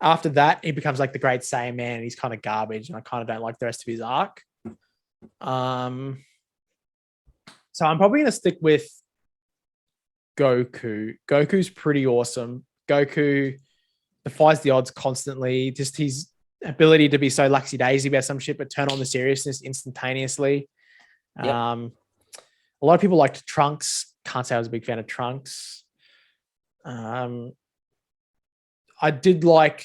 After that, he becomes the Great Saiyan Man, and he's kind of garbage, and I kind of don't like the rest of his arc. So I'm probably going to stick with Goku. Goku's pretty awesome. Goku defies the odds constantly. Just his ability to be so laxy-daisy about some shit, but turn on the seriousness instantaneously. Yep. A lot of people liked Trunks. Can't say I was a big fan of Trunks. I did like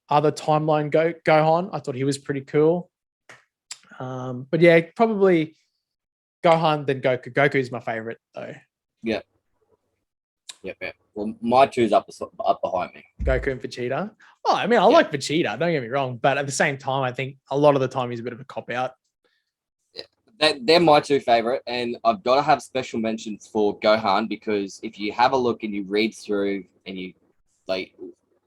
other timeline Gohan. I thought he was pretty cool. But yeah, probably Gohan, then Goku. Goku is my favorite, though. Yep. Well, my two's up behind me. Goku and Vegeta. Oh, I mean, I like Vegeta, don't get me wrong. But at the same time, I think a lot of the time he's a bit of a cop-out. Yeah. They're my two favorite. And I've got to have special mentions for Gohan because if you have a look and you read through and you,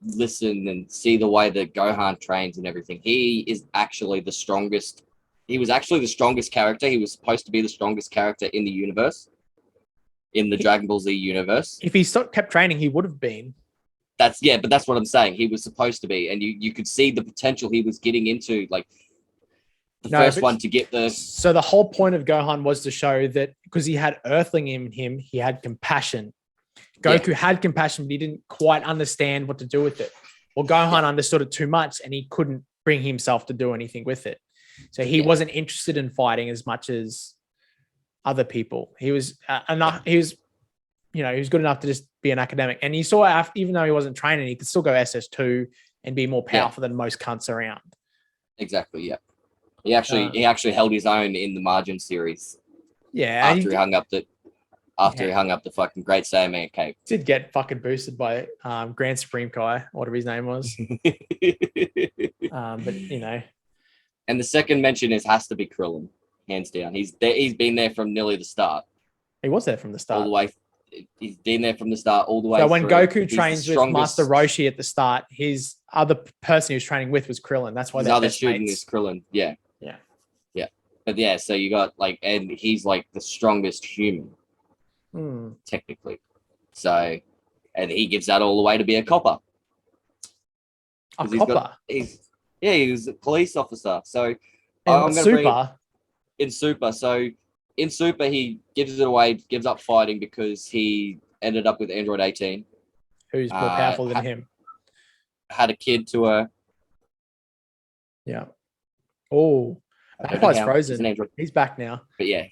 listen and see the way that Gohan trains and everything, he is actually the strongest. He was actually the strongest character. He was supposed to be the strongest character in the universe, in the Dragon Ball Z universe. If he kept training, he would have been. But that's what I'm saying. He was supposed to be, and you could see the potential he was getting into, first one to get the. So the whole point of Gohan was to show that because he had Earthling in him, he had compassion. Goku had compassion, but he didn't quite understand what to do with it. Well, Gohan understood it too much, and he couldn't bring himself to do anything with it. So he wasn't interested in fighting as much as other people. He was enough. He was good enough to just be an academic. And you saw, even though he wasn't training, he could still go SS2 and be more powerful than most cunts around. Exactly. Yeah. He actually held his own in the Margin series. Yeah. After he hung up the fucking Great Saiyaman cape. Did get fucking boosted by Grand Supreme Kai, whatever his name was. But And the second mention has to be Krillin, hands down. He's been there from nearly the start. He was there from the start. All the way. He's been there from the start, all the way. So when through. Goku trains with Master Roshi at the start, his other person he was training with was Krillin. That's why his other student is Krillin. Yeah. But yeah, so you got and he's the strongest human, technically. So, and he gives that all away to be a copper. A 'Cause copper. He was a police officer. So And I'm going to bring it super. in Super. So in Super, he gives it away, gives up fighting because he ended up with Android 18. Who's more powerful than him? Had a kid to her. Yeah. Oh, I don't know Magpie's how. frozen. He's an android. He's back now. But yeah.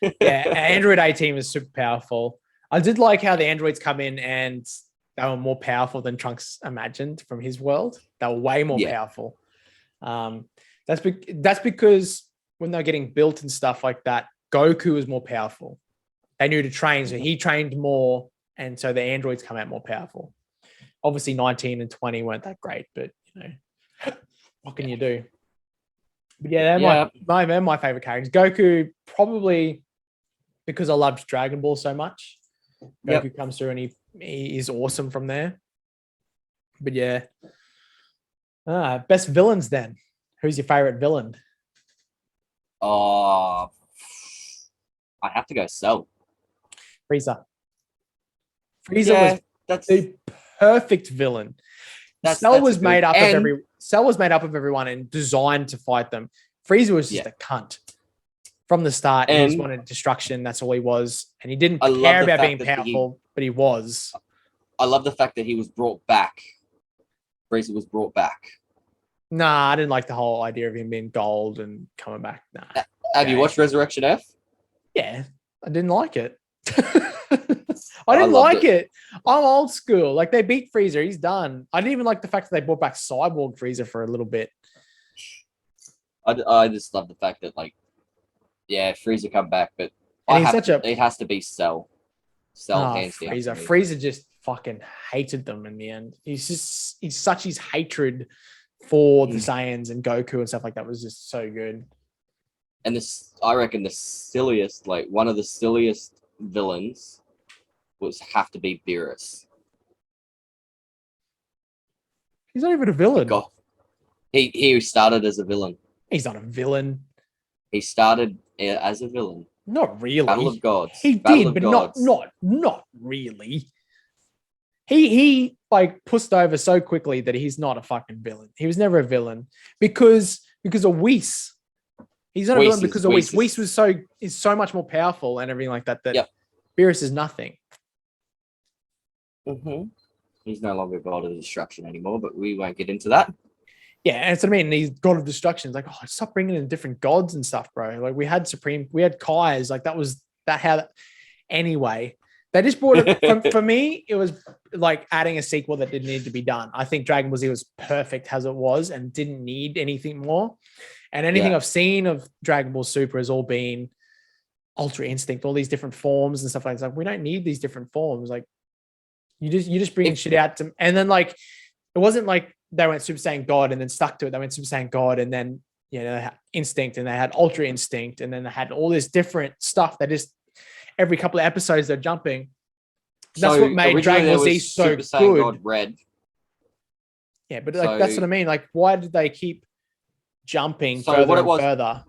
Yeah, Android 18 was super powerful. I did like how the androids come in and they were more powerful than Trunks imagined from his world. They were way more powerful. That's because when they're getting built and stuff like that, Goku was more powerful. They knew to train, so he trained more, and so the androids come out more powerful. Obviously, 19 and 20 weren't that great, but you know, what can you do? But yeah, they're my favorite characters. Goku, probably because I loved Dragon Ball so much. Goku comes through and he is awesome from there. But yeah. Best villains then. Who's your favorite villain? Oh, I have to go Cell. Frieza. Frieza was the perfect villain. Cell was made up of everyone and designed to fight them. Frieza was just a cunt from the start. He just wanted destruction. That's all he was, and he didn't care about being powerful, but he was. I love the fact that he was brought back. Frieza was brought back. Nah, I didn't like the whole idea of him being gold and coming back. Nah. Have you watched Resurrection F? Yeah, I didn't like it. I didn't like it. I'm old school. Like, they beat Frieza. He's done. I didn't even like the fact that they brought back Cyborg Frieza for a little bit. I just love the fact that, like, Frieza come back, but it has to be Cell. Hands down. Frieza just fucking hated them in the end. He's such his hatred for the Saiyans and Goku and stuff like that was just so good. And I reckon the silliest, like one of the silliest villains have to be Beerus. He's not even a villain. God. He started as a villain. He's not a villain. He started as a villain. Not really. Battle of Gods. He did, but not really. He like pushed over so quickly that he's not a fucking villain. He was never a villain because of Whis. He's not a villain because of Whis. Whis is so much more powerful and everything like that. Beerus is nothing. Mm-hmm. He's no longer God of Destruction anymore, but we won't get into that. Yeah, and that's what I mean. He's God of Destruction. It's like, oh, stop bringing in different gods and stuff, bro. Like, we had Kai's. Like, anyway. They just brought it for me. It was like adding a sequel that didn't need to be done. I think Dragon Ball Z was perfect as it was and didn't need anything more. And anything I've seen of Dragon Ball Super has all been Ultra Instinct, all these different forms and stuff like that. Like, we don't need these different forms. Like, you just bring shit out to, and then like it wasn't like they went Super Saiyan God and then stuck to it. They went Super Saiyan God and then they had Instinct and they had Ultra Instinct and then they had all this different stuff that just every couple of episodes they're jumping. That's what made Dragon Ball Z so Super Saiyan good. God Red. Yeah, but like that's what I mean. Like, why did they keep jumping further and further?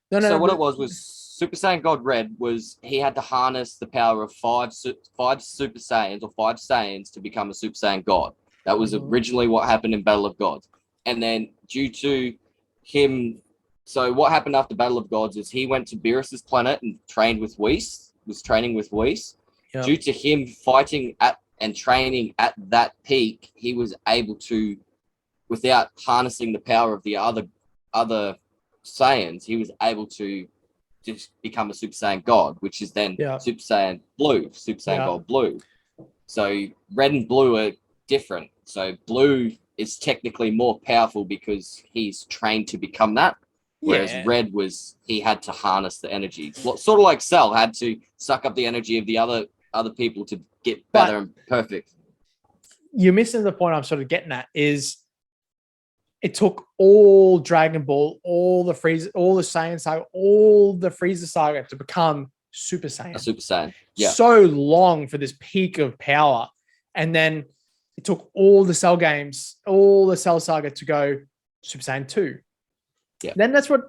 What it was Super Saiyan God Red was he had to harness the power of five Super Saiyans or 5 Saiyans to become a Super Saiyan God. That was originally what happened in Battle of Gods. And then due to him, so what happened after Battle of Gods is he went to Beerus's planet and trained with Whis, was training with Whis. Yep. Due to him fighting at and training at that peak, he was able to, without harnessing the power of the other Saiyans, he was able to just become a Super Saiyan God, which is then Super Saiyan Blue, Super Saiyan God Blue. So red and blue are different. So blue is technically more powerful because he's trained to become that. Whereas red he had to harness the energy. Sort of like Cell had to suck up the energy of the other people to get better and perfect. You're missing the point I'm sort of getting at is it took all Dragon Ball, all the Saiyan Saga, all the Frieza Saga to become Super Saiyan. A Super Saiyan. Yeah. So long for this peak of power. And then it took all the Cell games, all the Cell Saga to go Super Saiyan 2. Yeah. Then that's what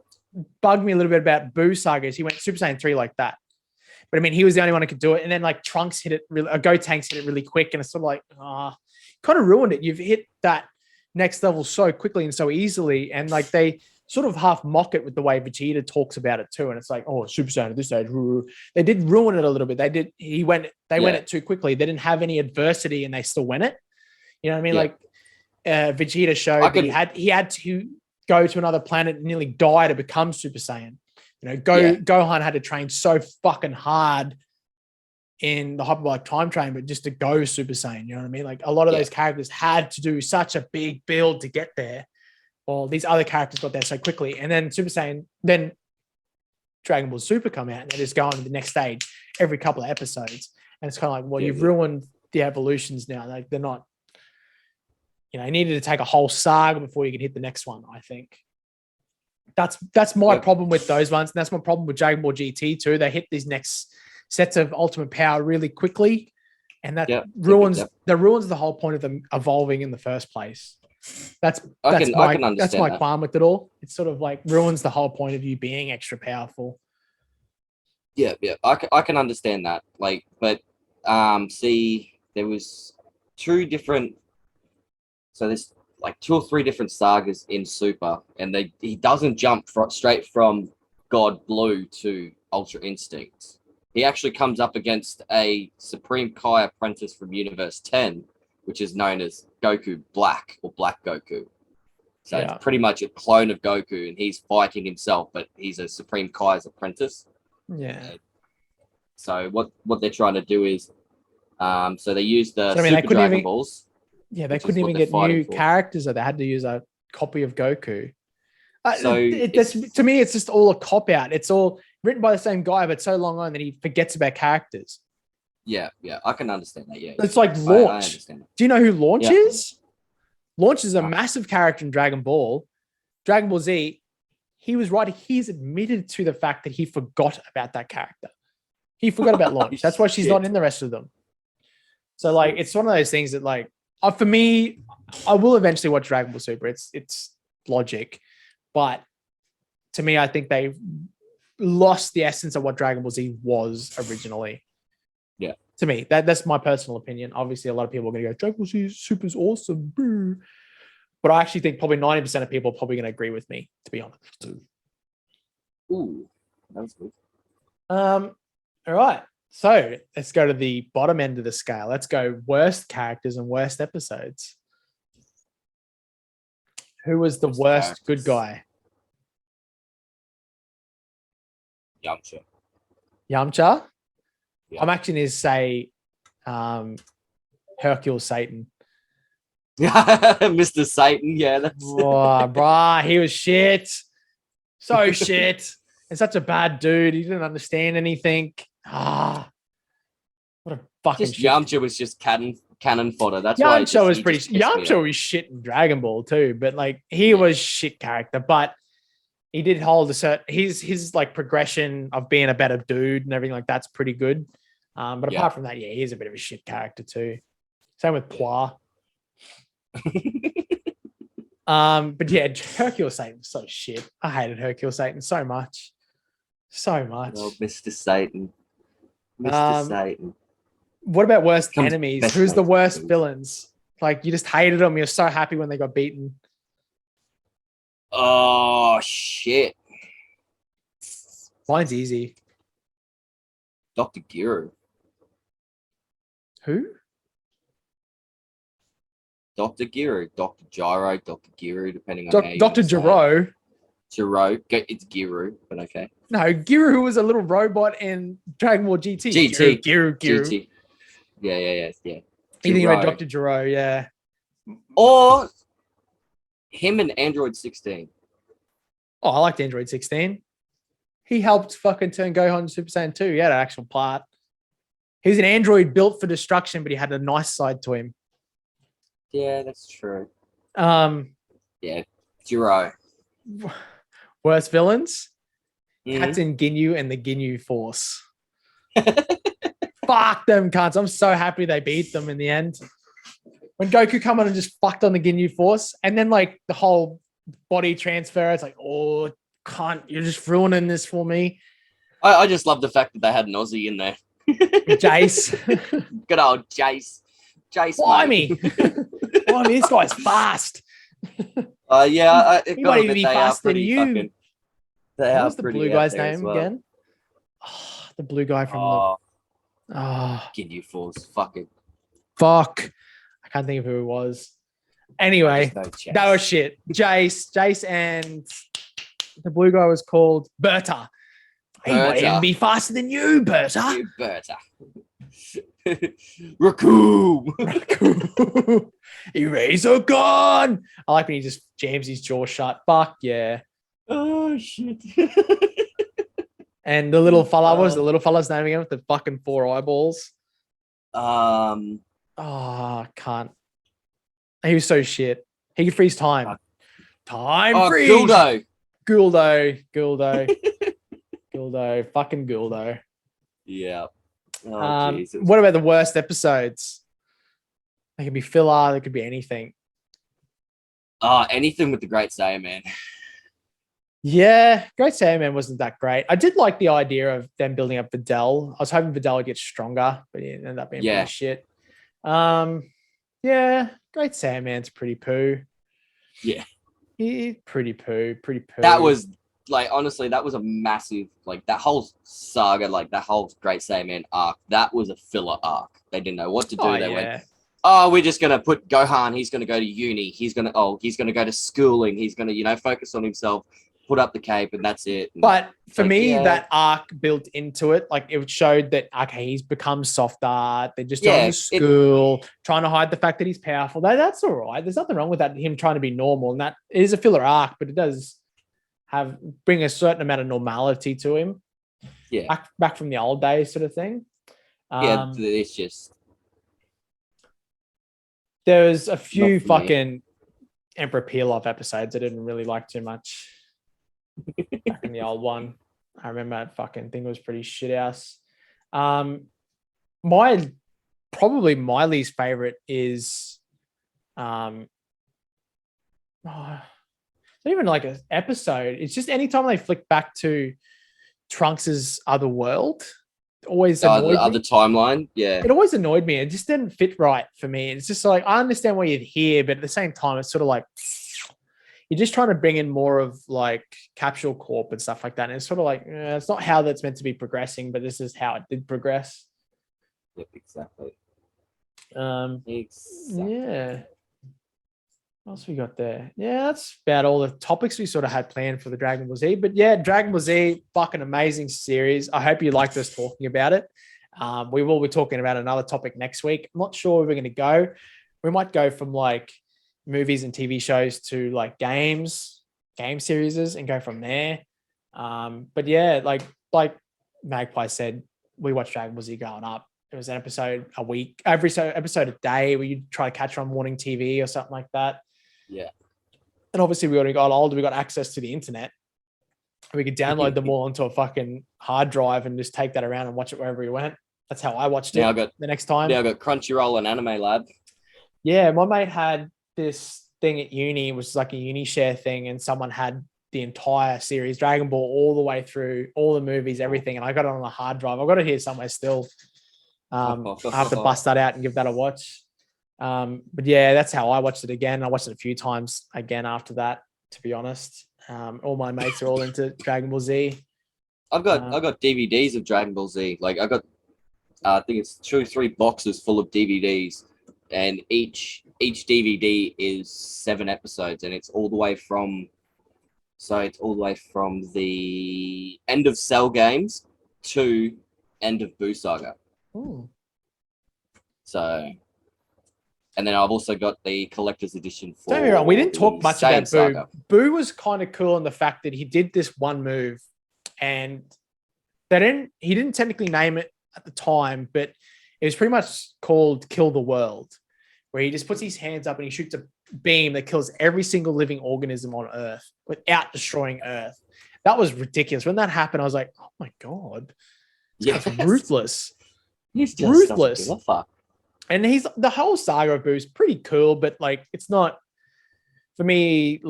bugged me a little bit about Boo Saga is he went Super Saiyan 3 like that. But I mean, he was the only one who could do it. And then like Trunks hit it really, Gotenks hit it really quick, and it's sort of like, kind of ruined it. You've hit that next level so quickly and so easily, and like they sort of half mock it with the way Vegeta talks about it too. And it's like, oh, Super Saiyan at this stage. They did ruin it a little bit. They went it too quickly. They didn't have any adversity and they still went it. You know what I mean? Yeah. Like Vegeta showed that he had to go to another planet and nearly die to become Super Saiyan. You know, Gohan had to train so fucking hard in the hyperbolic time train, but just to go Super Saiyan, you know what I mean? Like a lot of those characters had to do such a big build to get there. Well, these other characters got there so quickly. And then Super Saiyan, then Dragon Ball Super come out and they just go on to the next stage every couple of episodes. And it's kind of like, well, you've ruined the evolutions now. Like they're not, you know, you needed to take a whole saga before you could hit the next one, I think. That's my problem with those ones. And that's my problem with Dragon Ball GT too. They hit these next sets of ultimate power really quickly. And that ruins the whole point of them evolving in the first place. That's my qualm with it all. It sort of like ruins the whole point of you being extra powerful. Yeah. I can understand that. Like, but see, there was there's like 2 or 3 different sagas in Super, and he doesn't jump straight from God Blue to Ultra Instinct. He actually comes up against a Supreme Kai apprentice from Universe 10, which is known as Goku Black or Black Goku. So it's pretty much a clone of Goku, and he's fighting himself, but he's a Supreme Kai's apprentice. Yeah. So what they're trying to do is, so they use the Super Dragon Balls. Yeah, they couldn't even get new characters, or they had to use a copy of Goku. To me, it's just all a cop out. It's all written by the same guy, but so long on that he forgets about characters. Yeah, I can understand that. Yeah, it's like Launch. I understand that. Do you know who Launch is? Launch is a No. massive character in Dragon Ball. Dragon Ball Z, he was right. He's admitted to the fact that he forgot about that character. He forgot about Launch. That's why she's not in the rest of them. So like, it's one of those things that like, for me, I will eventually watch Dragon Ball Super. It's logic, but to me, I think they lost the essence of what Dragon Ball Z was originally. Yeah. To me, that's my personal opinion. Obviously, a lot of people are going to go, Dragon Ball Z Super's awesome. Boo. But I actually think probably 90% of people are probably going to agree with me, to be honest. Ooh, that was good. All right. So let's go to the bottom end of the scale. Let's go worst characters and worst episodes. Who was the worst good guy? Yamcha. Yamcha? Yeah. I'm actually going to say Hercule Satan. Mr. Satan, yeah. That's Bruh, he was shit. So shit. And such a bad dude. He didn't understand anything. What a fucking shit. Yamcha was just cannon fodder. That's Yamcha why was pretty. Yamcha was shit in Dragon Ball too, but like he was shit character. But he did hold a certain. His like progression of being a better dude and everything like that's pretty good. But apart from that, he's a bit of a shit character too. Same with Pua. But yeah, Hercule Satan was so shit. I hated Hercule Satan so much. So much. Oh, Mr. Satan. Mr. Satan. What about worst enemies? Who's the worst villains? Like you just hated them. You're so happy when they got beaten. Oh shit. Mine's easy. Dr. Giro. Who? Dr. Giro. Dr. Gyro. Dr. Giro, depending on how you Dr. Giro. Giro. It's Giro, but okay. No, Giro was a little robot in Dragon Ball GT. Giro. GT. Yeah. You think about Dr. Giro, yeah. Or him and Android 16. Oh, I liked Android 16. He helped fucking turn Gohan to Super Saiyan 2. He had an actual part. He was an android built for destruction, but he had a nice side to him. Yeah, that's true. Yeah, Giro. Worst villains? Captain Ginyu and the Ginyu Force. Fuck them cunts. I'm so happy they beat them in the end. When Goku come on and just fucked on the Ginyu Force, and then like the whole body transfer, it's like, oh, cunt, you're just ruining this for me. I just love the fact that they had an Aussie in there. Jace. Good old Jace. Blimey. Blimey, this guy's fast. Yeah, He might even be faster than you. They What are was the pretty blue out guy's there as name well. again? Oh, the blue guy from Oh, the. Oh, Ginyu Force. Fucking. fuck. I can't think of who it was. Anyway, that was shit. Jace, and the blue guy was called Berta. He might even Berta. be faster than you, Berta. You Berta. Raccoon. Eraser gun. I like when he just jams his jaw shut. Fuck yeah. Oh shit. And the little fella, what was the little fella's name again with the fucking 4 eyeballs? Um. Oh, I can't. He was so shit. He could freeze time. Freeze. Guldo. Guldo. Fucking Guldo. Yeah. Oh, Jesus. What about the worst episodes? They could be filler. They could be anything. Anything with the Great Saiyaman. Yeah, Great Saiyaman wasn't that great. I did like the idea of them building up Videl. I was hoping Videl would get stronger, but it ended up being pretty shit. Yeah, Great Saiyaman's pretty poo. Yeah. He's pretty poo. That was honestly, that was a massive, that whole saga, that whole Great Saiyaman arc, that was a filler arc. They didn't know what to do. Went, we're just gonna put Gohan, he's gonna go to uni, he's gonna go to schooling, he's gonna, focus on himself, put up the cape, and that's it. And but for me, that arc built into it, it showed that he's become softer. They're just going to school, trying to hide the fact that he's powerful. That's all right. There's nothing wrong with that. Him trying to be normal, and that is a filler arc, but it does bring a certain amount of normality to him. Yeah, back from the old days, sort of thing. It's just there's a few fucking Emperor Pilaf episodes I didn't really like too much. Back in the old one, I remember that fucking thing was pretty shit house. Probably my least favorite is it's not even like an episode. It's just anytime they flick back to Trunks's other world, always annoyed the other timeline. Yeah, it always annoyed me. It just didn't fit right for me. It's just I understand why you're here, but at the same time, it's sort of you're just trying to bring in more of Capsule Corp and stuff like that. And it's sort of it's not how that's meant to be progressing, but this is how it did progress. Yep, exactly. Yeah. What else we got there? Yeah, that's about all the topics we sort of had planned for the Dragon Ball Z. But yeah, Dragon Ball Z, fucking amazing series. I hope you liked us talking about it. We will be talking about another topic next week. I'm not sure where we're going to go. We might go from movies and TV shows to game series and go from there. But yeah, like Magpie said, we watched Dragon Ball Z growing up. It was an episode a week, every episode a day where you try to catch her on morning TV or something like that. Yeah. And obviously we already got older, we got access to the internet. We could download them all onto a fucking hard drive and just take that around and watch it wherever we went. That's how I watched it the next time. Now I got Crunchyroll and Anime Lab. Yeah, my mate had this thing at uni, which was like a uni share thing, and someone had the entire series, Dragon Ball, all the way through, all the movies, everything, and I got it on a hard drive. I've got it here somewhere still. I have to bust that out and give that a watch. But yeah, that's how I watched it again. I watched it a few times again after that, to be honest. All my mates are all into Dragon Ball Z. I've got DVDs of Dragon Ball Z. I got I think it's 2-3 boxes full of DVDs, and each DVD is 7 episodes, and it's all the way from the end of Cell Games to end of Boo Saga. Ooh. So, and then I've also got the collector's edition for. Don't get me wrong, we didn't talk much about Boo. Saga. Boo was kind of cool in the fact that he did this one move, and he didn't technically name it at the time, but it was pretty much called Kill the World, where he just puts his hands up and he shoots a beam that kills every single living organism on Earth without destroying Earth. That was ridiculous. When that happened, I was like, oh my God. That's ruthless. He's just ruthless. And he's the whole saga of Boo is pretty cool, but it's not for me.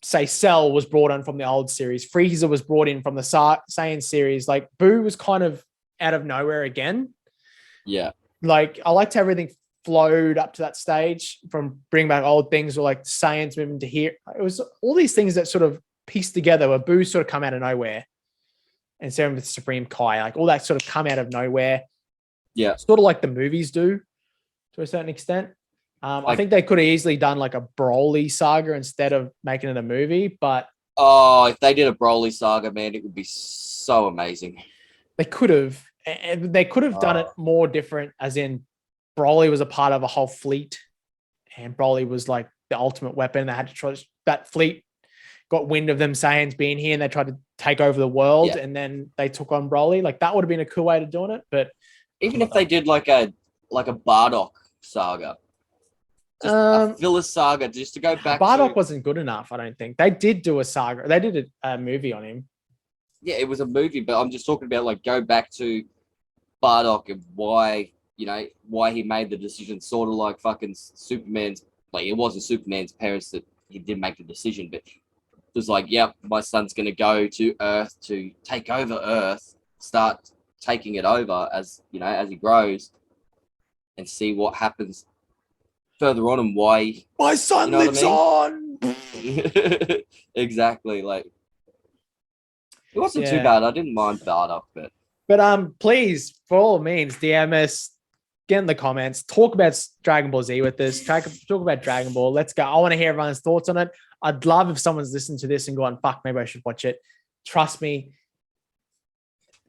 say Cell was brought in from the old series, Frieza was brought in from the Saiyan series. Like Boo was kind of out of nowhere again. Yeah. Like I liked how everything flowed up to that stage from bringing back old things or like Saiyans moving to here. It was all these things that sort of pieced together where Boo sort of come out of nowhere. And same with Supreme Kai, like all that sort of come out of nowhere. Yeah. Sort of like the movies do to a certain extent. I think they could have easily done like a Broly saga instead of making it a movie, but if they did a Broly saga, man, it would be so amazing. they could have. And they could have done it more different, as in Broly was a part of a whole fleet, and Broly was like the ultimate weapon. They had to try that fleet got wind of them Saiyans being here, and they tried to take over the world, and then they took on Broly. Like that would have been a cool way to doing it. But even if they did like a Bardock saga. Just a filler saga, just to go back. Bardock wasn't good enough, I don't think. They did do a saga. They did a movie on him. Yeah, it was a movie, but I'm just talking about like go back to Bardock and why he made the decision, sort of like fucking Superman's. Like it wasn't Superman's parents that he did make the decision, but it was like, yeah, my son's gonna go to Earth to take over Earth, start taking it over as as he grows, and see what happens further on and why my son lives on. Exactly. Like it wasn't too bad. I didn't mind Bardock, but please, for all means, DM us, get in the comments, talk about Dragon Ball Z with us, talk about Dragon Ball. Let's go. I want to hear everyone's thoughts on it. I'd love if someone's listened to this and gone, fuck, maybe I should watch it. Trust me,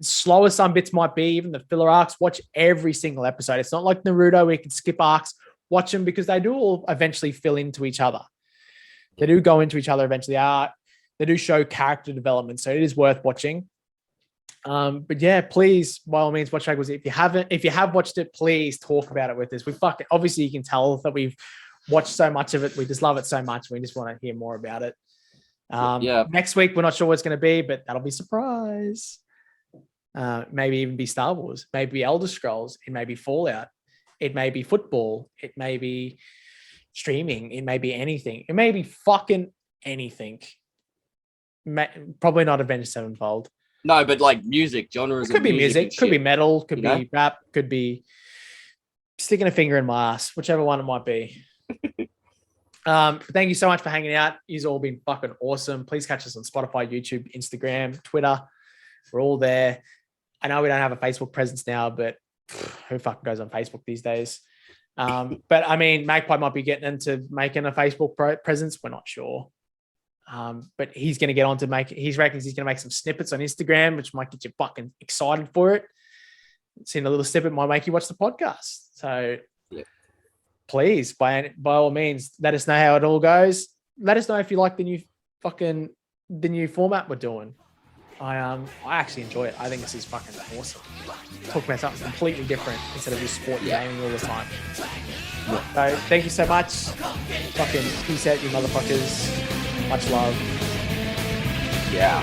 slow as some bits might be, even the filler arcs, watch every single episode. It's not like Naruto where you can skip arcs. Watch them because they do all eventually fill into each other. They do go into each other eventually. They do show character development, so it is worth watching. But yeah, please, by all means, watch Dragon Ball Z. If you have watched it, please talk about it with us. Obviously you can tell that we've watched so much of it. We just love it so much. We just want to hear more about it. Next week, we're not sure what it's going to be, but that'll be a surprise. Maybe even be Star Wars, maybe Elder Scrolls, it may be Fallout. It may be football. It may be streaming. It may be anything. It may be fucking anything. Probably not Avenged Sevenfold. No, but like music, genres. It could be music. Could be metal. Could be rap. Could be sticking a finger in my ass. Whichever one it might be. Thank you so much for hanging out. You've all been fucking awesome. Please catch us on Spotify, YouTube, Instagram, Twitter. We're all there. I know we don't have a Facebook presence now, but who fucking goes on Facebook these days? But I mean, Magpie might be getting into making a Facebook presence. We're not sure. But he's going to get on to he reckons he's going to make some snippets on Instagram, which might get you fucking excited for it. Seeing a little snippet might make you watch the podcast. So please, by all means, let us know how it all goes. Let us know if you like the new format we're doing. I actually enjoy it. I think this is fucking awesome. Talk about something completely different instead of just sport and gaming all the time. So thank you so much. Fucking peace out, you motherfuckers. Much love. Yeah.